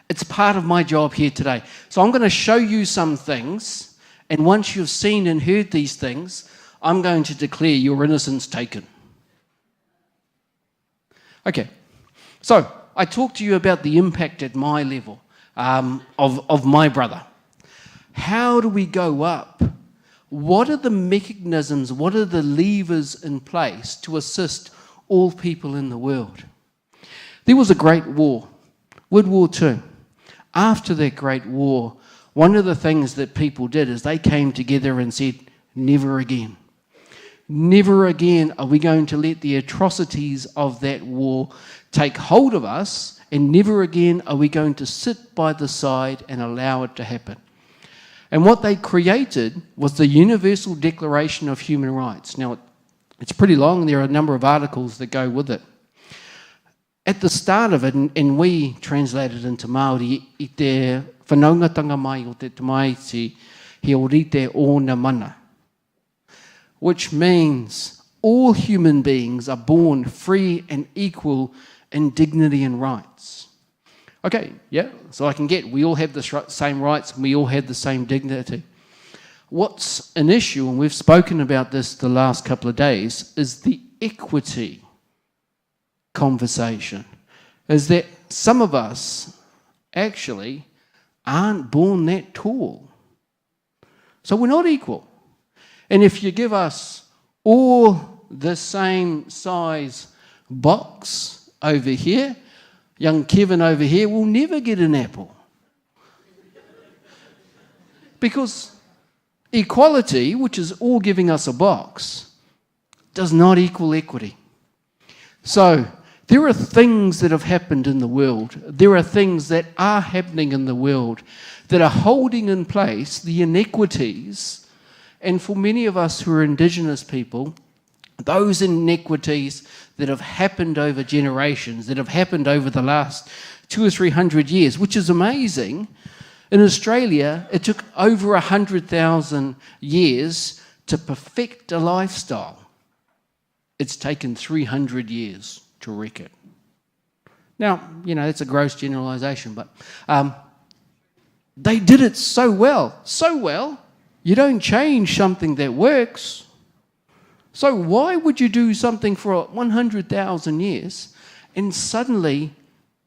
it's part of my job here today. So I'm going to show you some things, and once you've seen and heard these things, I'm going to declare your innocence taken. Okay, so I talked to you about the impact at my level of my brother. How do we go up? What are the mechanisms, what are the levers in place to assist all people in the world? There was a great war, World War II. After that great war, one of the things that people did is they came together and said, never again. Never again are we going to let the atrocities of that war take hold of us, and never again are we going to sit by the side and allow it to happen. And what they created was the Universal Declaration of Human Rights. Now, it's pretty long, and there are a number of articles that go with it. At the start of it, and we translated into Māori, I te whanaungatanga mai o te tamaiti, he orite o na mana, which means all human beings are born free and equal in dignity and rights. Okay, yeah, so I can get, we all have the same rights and we all have the same dignity. What's an issue, and we've spoken about this the last couple of days, is the equity conversation. Is that some of us actually aren't born that tall. So we're not equal. And if you give us all the same size box over here, young Kevin over here will never get an apple. Because equality, which is all giving us a box, does not equal equity. So there are things that have happened in the world. There are things that are happening in the world that are holding in place the inequities. And for many of us who are Indigenous people, those inequities that have happened over generations, that have happened over the last 200 or 300 years, which is amazing. In Australia, it took over 100,000 years to perfect a lifestyle. It's taken 300 years to wreck it. Now, you know, it's a gross generalisation, but they did it so well, you don't change something that works. So why would you do something for 100,000 years and suddenly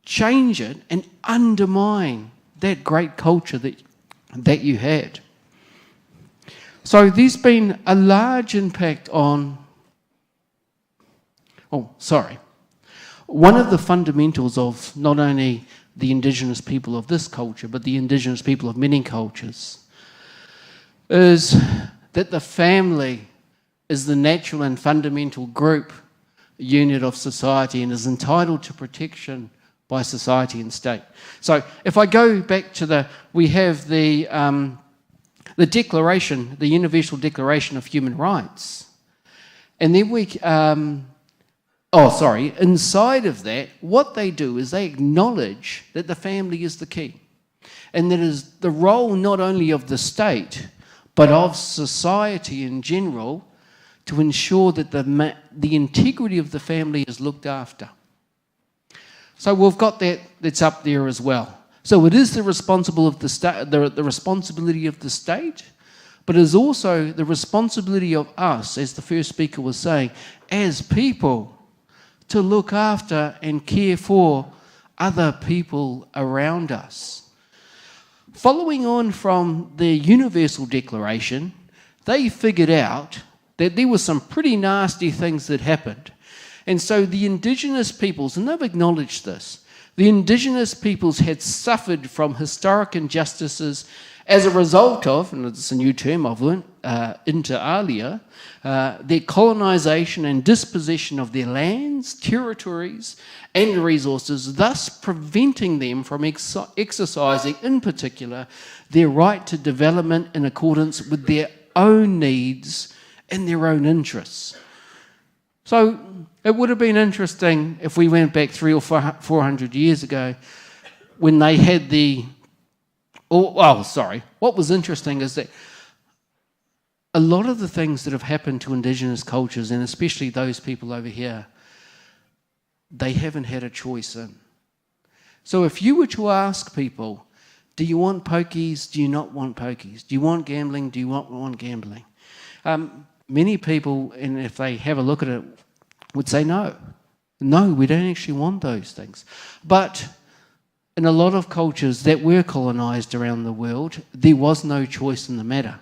change it and undermine that great culture that you had? So there's been a large impact on... One of the fundamentals of not only the Indigenous people of this culture, but the Indigenous people of many cultures, is that the family is the natural and fundamental group unit of society and is entitled to protection by society and state. So if I go back to we have the Declaration, the Universal Declaration of Human Rights, and then inside of that, what they do is they acknowledge that the family is the key. And that is the role not only of the state, but of society in general, to ensure that the integrity of the family is looked after. So we've got that's up there as well. So it is the responsibility of the state, but it is also the responsibility of us, as the first speaker was saying, as people, to look after and care for other people around us. Following on from the Universal Declaration, they figured out that there were some pretty nasty things that happened. And so the Indigenous peoples, and they've acknowledged this, the Indigenous peoples had suffered from historic injustices as a result of, and it's a new term I've learned, inter alia, their colonisation and dispossession of their lands, territories and resources, thus preventing them from exercising, in particular, their right to development in accordance with their own needs and their own interests. So it would have been interesting if we went back 300 or 400 years ago when they had what was interesting is that a lot of the things that have happened to Indigenous cultures, and especially those people over here, they haven't had a choice in. So if you were to ask people, do you want pokies, do you not want pokies? Do you want gambling, do you not want gambling? Many people, and if they have a look at it, would say no. No, we don't actually want those things. But in a lot of cultures that were colonised around the world, there was no choice in the matter.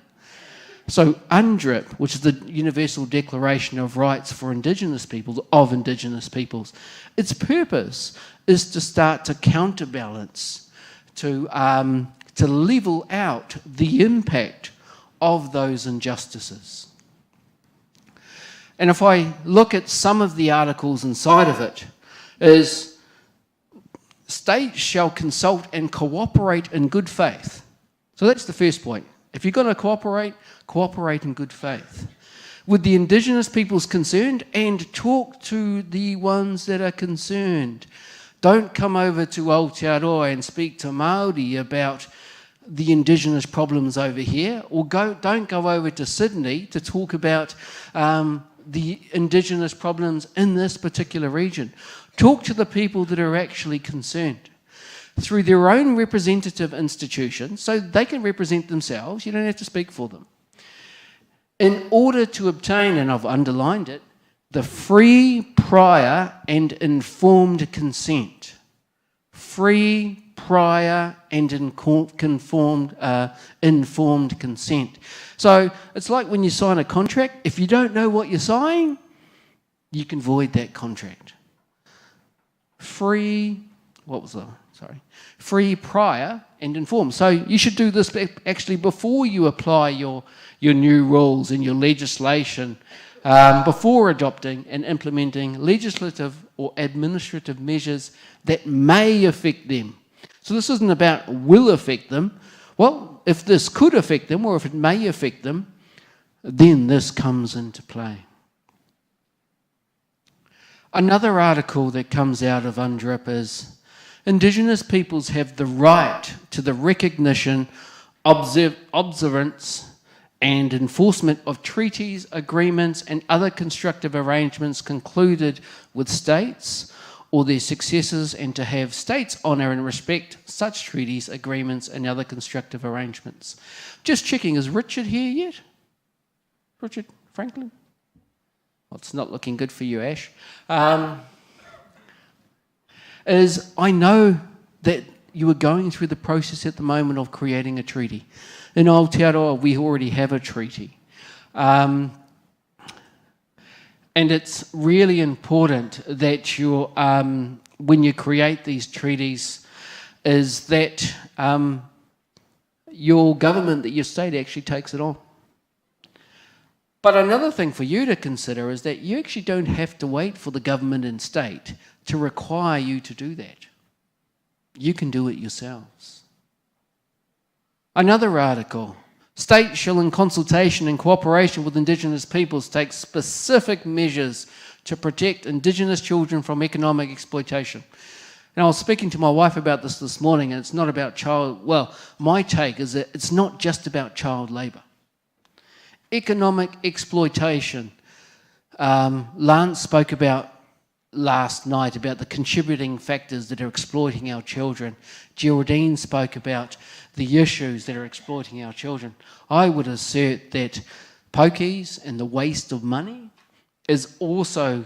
So UNDRIP, which is the Universal Declaration of Rights for Indigenous Peoples, its purpose is to start to counterbalance, to level out the impact of those injustices. And if I look at some of the articles inside of it, is states shall consult and cooperate in good faith. So that's the first point. If you're going to cooperate, cooperate in good faith with the Indigenous peoples concerned and talk to the ones that are concerned. Don't come over to Aotearoa and speak to Māori about the Indigenous problems over here, or don't go over to Sydney to talk about the Indigenous problems in this particular region. Talk to the people that are actually concerned through their own representative institutions, so they can represent themselves. You don't have to speak for them. In order to obtain, and I've underlined it, the free, prior and informed consent. Free, prior and informed consent. So it's like when you sign a contract, if you don't know what you're signing, you can void that contract. Free, prior and informed. So you should do this actually before you apply your new rules and your legislation, before adopting and implementing legislative or administrative measures that may affect them. So this isn't about will affect them. Well, if this could affect them or if it may affect them, then this comes into play. Another article that comes out of UNDRIP is Indigenous peoples have the right to the recognition, observance and enforcement of treaties, agreements and other constructive arrangements concluded with states or their successors, and to have states honour and respect such treaties, agreements and other constructive arrangements. Just checking, is Richard here yet? Richard Franklin? Well, it's not looking good for you, Ash. I know that you are going through the process at the moment of creating a treaty. In Aotearoa, we already have a treaty. And it's really important that you, when you create these treaties, is that your government, that your state actually takes it on. But another thing for you to consider is that you actually don't have to wait for the government and state to require you to do that. You can do it yourselves. Another article. States shall, in consultation and cooperation with Indigenous peoples, take specific measures to protect Indigenous children from economic exploitation. And I was speaking to my wife about this morning, and it's not about my take is that it's not just about child labour. Economic exploitation. Lance spoke about last night about the contributing factors that are exploiting our children. Geraldine spoke about the issues that are exploiting our children. I would assert that pokies and the waste of money is also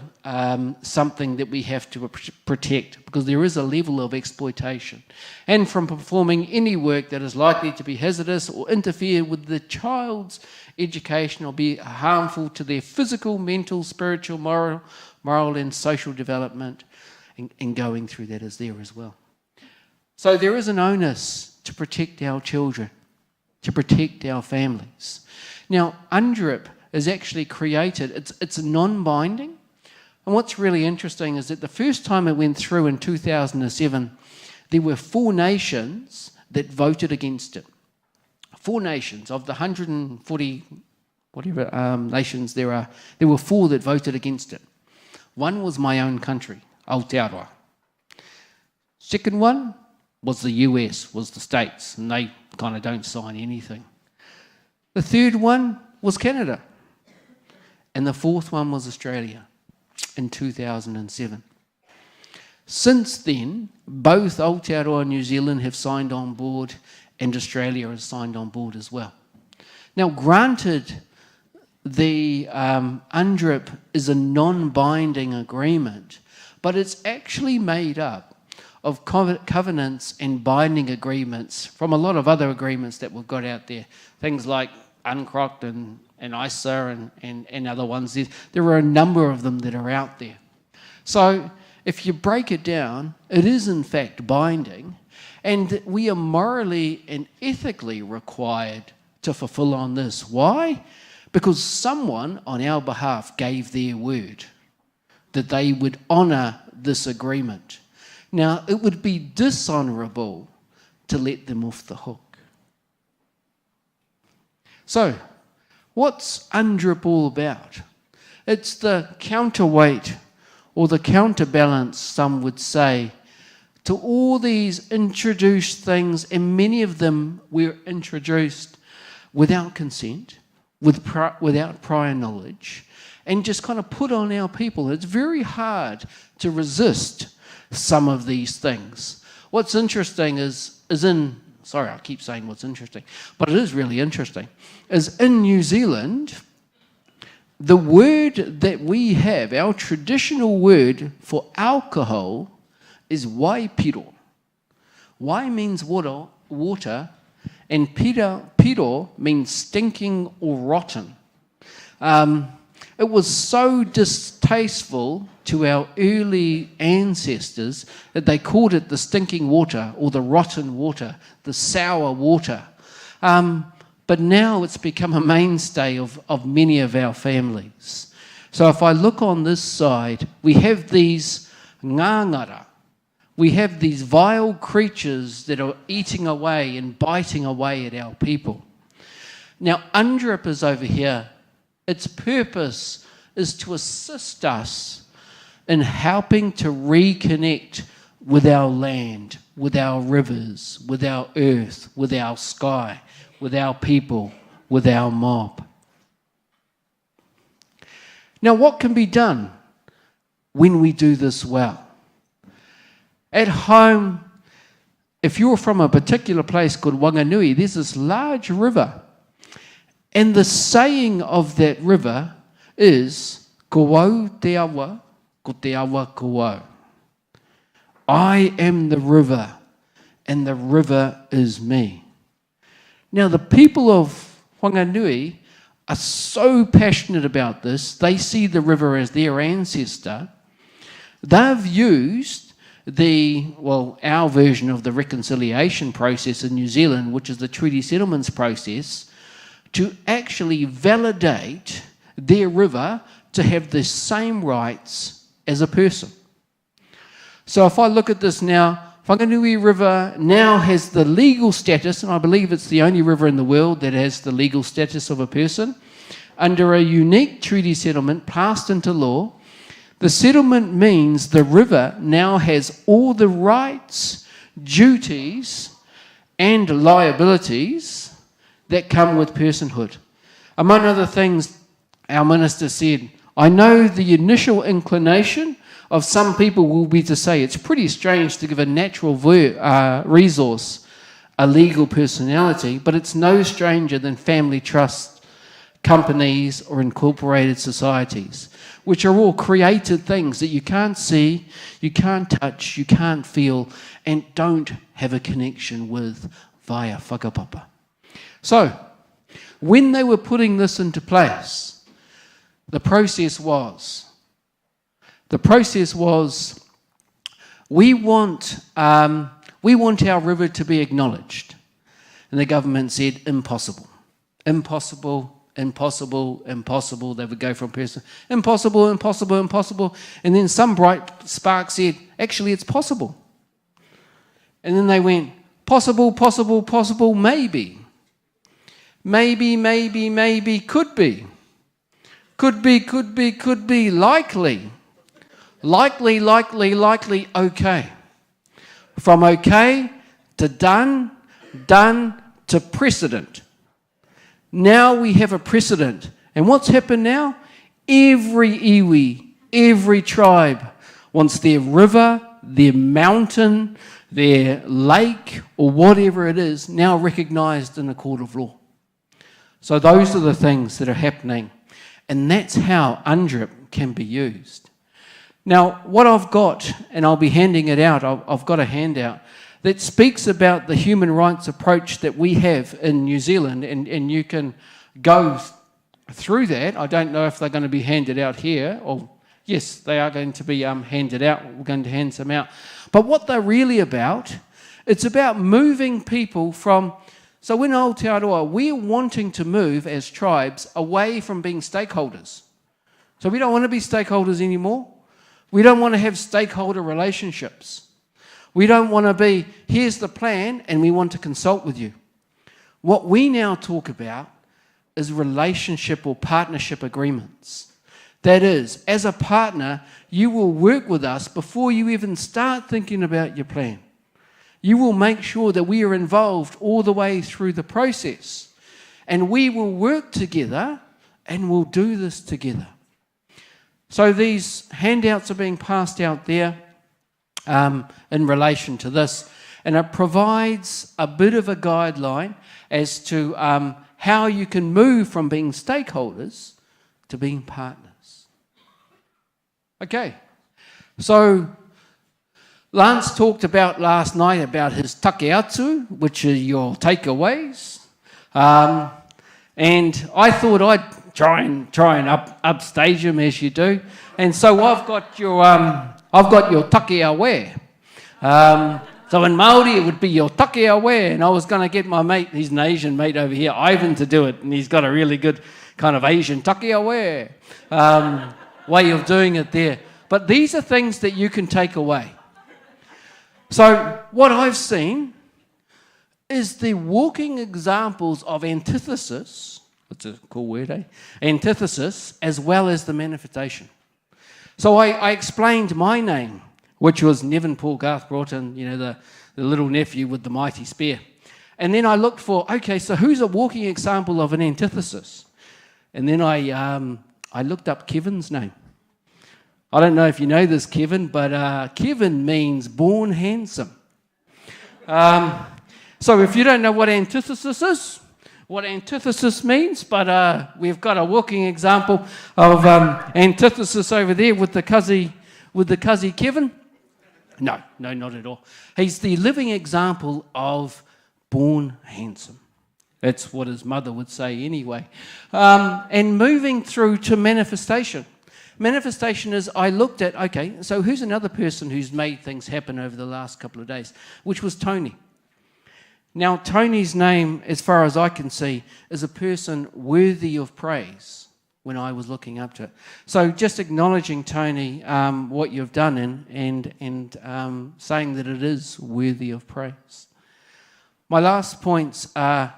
something that we have to protect, because there is a level of exploitation, and from performing any work that is likely to be hazardous or interfere with the child's education or be harmful to their physical, mental, spiritual, moral and social development, and going through that is there as well. So there is an onus to protect our children, to protect our families. Now, UNDRIP is actually created, it's non-binding. And what's really interesting is that the first time it went through in 2007, there were 4 nations that voted against it. 4 nations of the 140 whatever nations there are, there were 4 that voted against it. One was my own country, Aotearoa. Second one was the US, was the States, and they kind of don't sign anything. The third one was Canada. And the fourth one was Australia in 2007. Since then, both Aotearoa and New Zealand have signed on board, and Australia has signed on board as well. Now, granted, the UNDRIP is a non-binding agreement, but it's actually made up of covenants and binding agreements from a lot of other agreements that we've got out there. Things like UNCROC and ISA and other ones. There are a number of them that are out there. So if you break it down, it is in fact binding, and we are morally and ethically required to fulfill on this. Why? Because someone on our behalf gave their word that they would honour this agreement. Now, it would be dishonourable to let them off the hook. So, what's UNDRIP all about? It's the counterweight or the counterbalance, some would say, to all these introduced things, and many of them were introduced without consent, without prior knowledge, and just kind of put on our people. It's very hard to resist some of these things. What's interesting is in, sorry, I keep saying what's interesting, but it is really interesting, is in New Zealand, the word that we have, our traditional word for alcohol, is waipiro. Wai means water, and piro means stinking or rotten. It was so distasteful to our early ancestors that they called it the stinking water or the rotten water, the sour water. But now it's become a mainstay of many of our families. So if I look on this side, we have these ngangara. We have these vile creatures that are eating away and biting away at our people. Now, UNDRIP is over here. Its purpose is to assist us in helping to reconnect with our land, with our rivers, with our earth, with our sky, with our people, with our mob. Now, what can be done when we do this well? At home, if you're from a particular place called Wanganui, there's this large river. And the saying of that river is, ko wau te awa, ko te awa ko wau. I am the river, and the river is me. Now, the people of Wanganui are so passionate about this. They see the river as their ancestor. They've used our version of the reconciliation process in New Zealand, which is the treaty settlements process, to actually validate their river to have the same rights as a person. So if I look at this now, Whanganui River now has the legal status, and I believe it's the only river in the world that has the legal status of a person, under a unique treaty settlement passed into law. The settlement means the river now has all the rights, duties, and liabilities that come with personhood. Among other things, our minister said, I know the initial inclination of some people will be to say it's pretty strange to give a natural resource a legal personality, but it's no stranger than family trust companies or incorporated societies, which are all created things that you can't see, you can't touch, you can't feel, and don't have a connection with via whakapapa. So, when they were putting this into place, the process was, we want our river to be acknowledged. And the government said, impossible. Impossible, impossible, impossible. They would go from person, impossible, impossible, impossible. And then some bright spark said, actually, it's possible. And then they went, possible, possible, possible, maybe. Maybe, maybe, maybe, could be. Could be, could be, could be, likely. Likely, likely, likely, okay. From okay to done, done to precedent. Now we have a precedent. And what's happened now? Every iwi, every tribe wants their river, their mountain, their lake, or whatever it is, now recognised in a court of law. So those are the things that are happening. And that's how UNDRIP can be used. Now, what I've got, and I'll be handing it out, I've got a handout that speaks about the human rights approach that we have in New Zealand, and you can go through that. I don't know if they're going to be handed out here, or yes, they are going to be handed out. We're going to hand some out. But what they're really about, it's about moving people from... So in Aotearoa, we're wanting to move as tribes away from being stakeholders. So we don't want to be stakeholders anymore. We don't want to have stakeholder relationships. We don't want to be, here's the plan, and we want to consult with you. What we now talk about is relationship or partnership agreements. That is, as a partner, you will work with us before you even start thinking about your plan. You will make sure that we are involved all the way through the process. And we will work together and we'll do this together. So these handouts are being passed out there in relation to this. And it provides a bit of a guideline as to how you can move from being stakeholders to being partners. Okay, so Lance talked about last night about his takeatu, which are your takeaways. And I thought I'd try and upstage him as you do. And so I've got your takeawe. So in Māori it would be your takeawe, and I was going to get my mate, he's an Asian mate over here, Ivan, to do it, and he's got a really good kind of Asian takeawe way of doing it there. But these are things that you can take away. So what I've seen is the walking examples of antithesis, that's a cool word, eh? Antithesis, as well as the manifestation. So I explained my name, which was Neavin Broughton, you know, the little nephew with the mighty spear. And then I looked for, okay, so who's a walking example of an antithesis? And then I looked up Kevin's name. I don't know if you know this, Kevin, but Kevin means born handsome. So if you don't know what antithesis is, what antithesis means, but we've got a walking example of antithesis over there with the cuzzy Kevin. No, not at all. He's the living example of born handsome. That's what his mother would say anyway. And moving through to manifestation. Manifestation is, I looked at, okay, so who's another person who's made things happen over the last couple of days, which was Tony. Now, Tony's name, as far as I can see, is a person worthy of praise when I was looking up to it. So just acknowledging, Tony, what you've done and saying that it is worthy of praise. My last points are,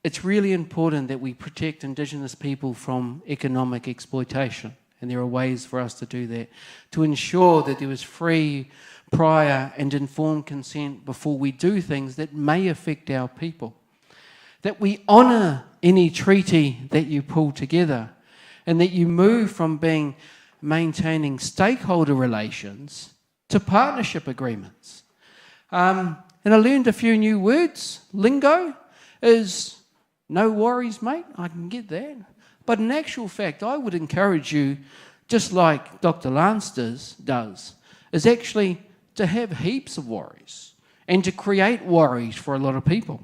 it's really important that we protect Indigenous people from economic exploitation. And there are ways for us to do that, to ensure that there is free, prior and informed consent before we do things that may affect our people. That we honour any treaty that you pull together, and that you move from maintaining stakeholder relations to partnership agreements. And I learned a few new words. Lingo is no worries, mate, I can get that. But in actual fact, I would encourage you, just like Dr. Lance does, is actually to have heaps of worries and to create worries for a lot of people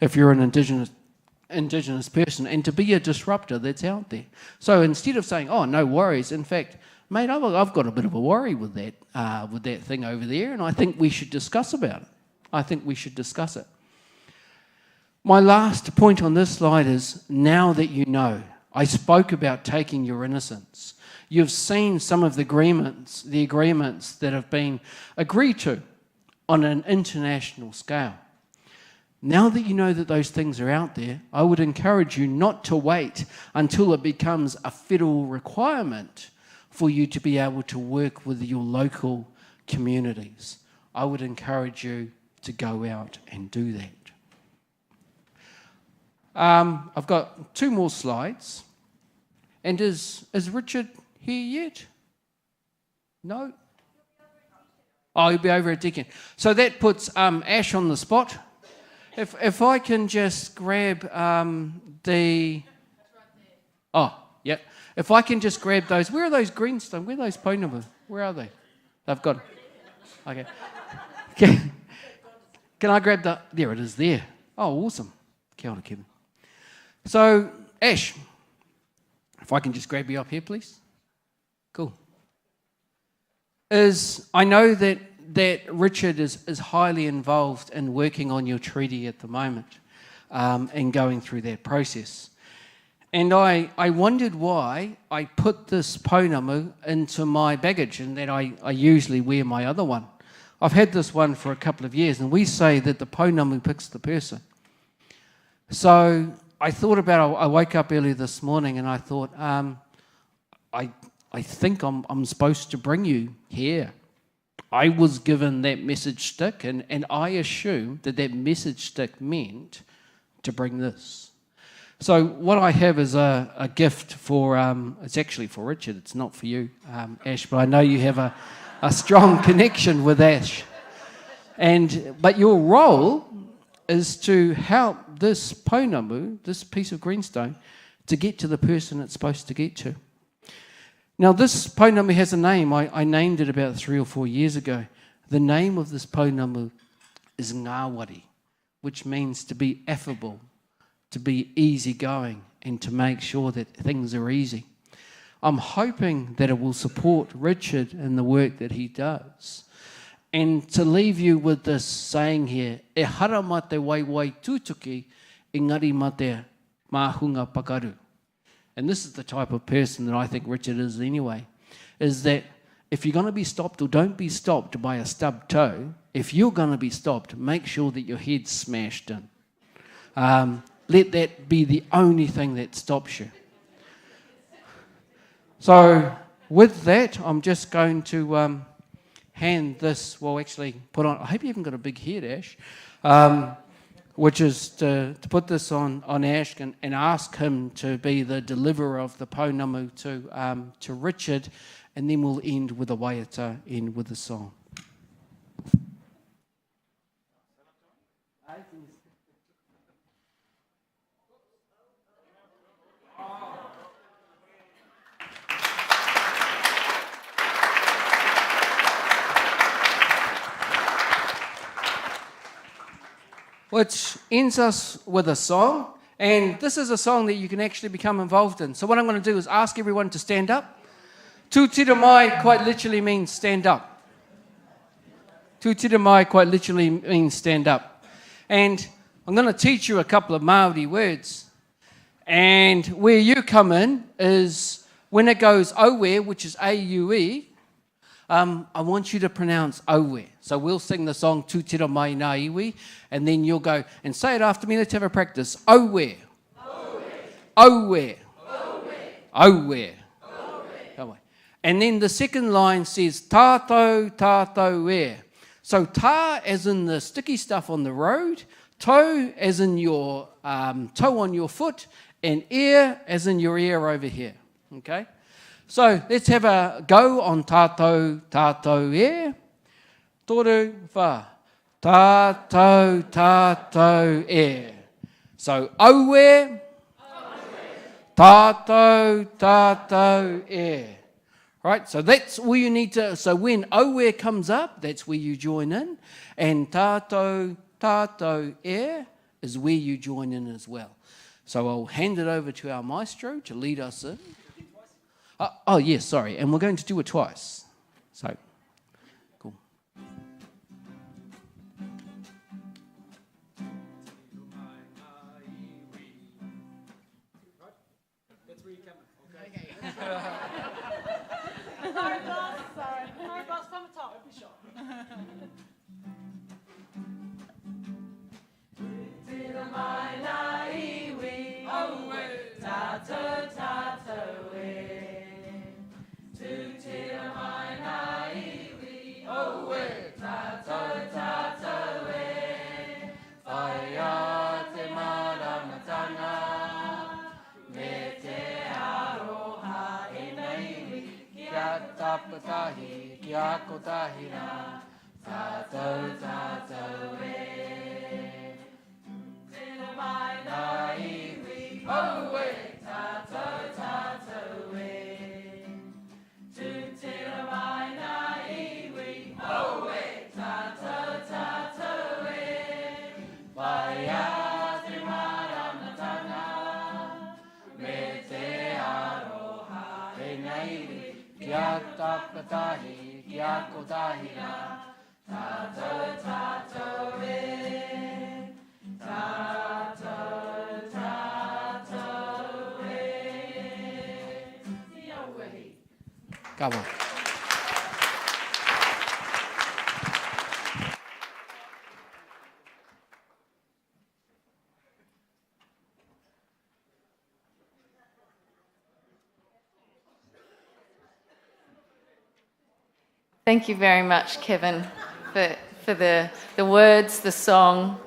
if you're an Indigenous person, and to be a disruptor that's out there. So instead of saying, oh, no worries, in fact, mate, I've got a bit of a worry with that thing over there, and I think we should discuss about it. I think we should discuss it. My last point on this slide is, now that you know, I spoke about taking your innocence. You've seen some of the agreements that have been agreed to on an international scale. Now that you know that those things are out there, I would encourage you not to wait until it becomes a federal requirement for you to be able to work with your local communities. I would encourage you to go out and do that. I've got 2 more slides. And is Richard here yet? No? Oh, he'll be over at Deacon. So that puts Ash on the spot. If I can just grab the... Oh, yep. If I can just grab those... Where are those greenstone? Where are those Pounamu? Where are they? They've got... Okay. Can I grab the... There it is there. Oh, awesome. Kia ora, Kevin. So, Ash, if I can just grab you up here, please. Cool. I know that Richard is highly involved in working on your treaty at the moment and going through that process. And I wondered why I put this Pounamu into my baggage and that I usually wear my other one. I've had this one for a couple of years, and we say that the Pounamu picks the person. So I thought about it. I woke up early this morning and I thought, I think I'm supposed to bring you here. I was given that message stick, and I assumed that message stick meant to bring this. So what I have is a gift for, it's actually for Richard, it's not for you, Ash, but I know you have a strong connection with Ash. But your role is to help this Pounamu, this piece of greenstone, to get to the person it's supposed to get to. Now, this Pounamu has a name. I named it about 3 or 4 years ago. The name of this Pounamu is Ngāwari, which means to be affable, to be easygoing, and to make sure that things are easy. I'm hoping that it will support Richard in the work that he does. And to leave you with this saying here, e hara ma te waiwai tūtuki, engari ma te mahunga pakaru. And this is the type of person that I think Richard is anyway, is that if you're going to be stopped, or don't be stopped by a stubbed toe, if you're going to be stopped, make sure that your head's smashed in. Let that be the only thing that stops you. So with that, I'm just going to hand this, well, actually put on, I hope you haven't got a big head, Ash, which is to put this on Ash and ask him to be the deliverer of the Pounamu to Richard, and then we'll end with a waiata, end with a song. Which ends us with a song, and this is a song that you can actually become involved in. So what I'm going to do is ask everyone to stand up. Tūtira mai quite literally means stand up. Tūtira mai quite literally means stand up. And I'm going to teach you a couple of Māori words. And where you come in is when it goes aue, which is A-U-E, I want you to pronounce aue. So we'll sing the song Tūtira mai ngā iwi, and then you'll go and say it after me. Let's have a practice. Aue. Aue. Aue. Aue. And then the second line says tātou, tātou e. So tā as in the sticky stuff on the road, toe as in your toe on your foot, and ear as in your ear over here. Okay? So let's have a go on tātou, tātou e. Toru, wha. Tātou, tātou e. So aue, Tātou, tātou e. Right, so that's where you need to, so when oe comes up, that's where you join in, and tātou, tātou e is where you join in as well. So I'll hand it over to our maestro to lead us in. Oh, yes, sorry, and we're going to do it twice. So, cool. That's where you're coming. Okay. No bus from the top, be sure. Tapatahi, kia kotahina, tātou, tātou e. Tino mai nā iwi, oe, tātou, tātou e. Tino mai nā iwi, oe, tātou, tātou e. Mai a te maramatanga, me te aroha e naiwi. Kia tapatahi, kia kotahina, tātou, tātou e, tātou, tātou e. Tia wehi. Come on. Thank you very much, Kevin, for the words, the song,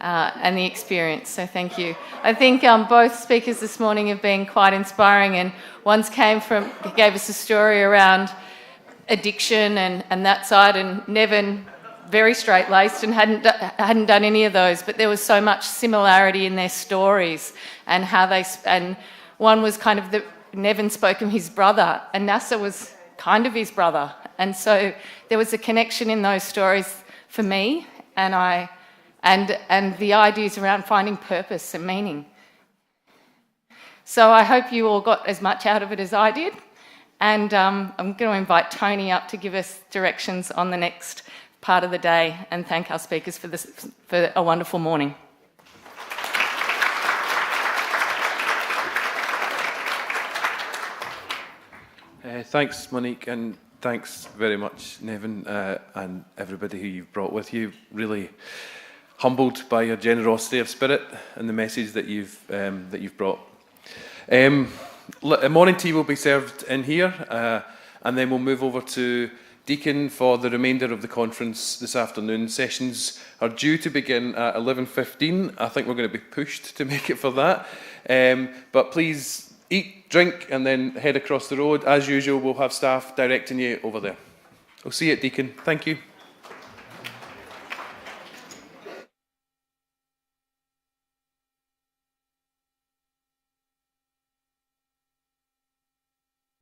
and the experience. So thank you. I think both speakers this morning have been quite inspiring, and one's gave us a story around addiction and that side, and Neavin, very straight-laced and hadn't done any of those, but there was so much similarity in their stories and how and one was kind of Neavin spoke of his brother, and Nasir was kind of his brother. And so there was a connection in those stories for me, and the ideas around finding purpose and meaning. So I hope you all got as much out of it as I did, and I'm going to invite Tony up to give us directions on the next part of the day, and thank our speakers for a wonderful morning. Thanks, Monique, and thanks very much, Neavin, and everybody who you've brought with you. Really humbled by your generosity of spirit and the message that you've brought. A morning tea will be served in here, and then we'll move over to Deacon for the remainder of the conference this afternoon. Sessions are due to begin at 11:15. I think we're going to be pushed to make it for that. But please eat, drink, and then head across the road. As usual, we'll have staff directing you over there. We'll see you at Deacon. Thank you.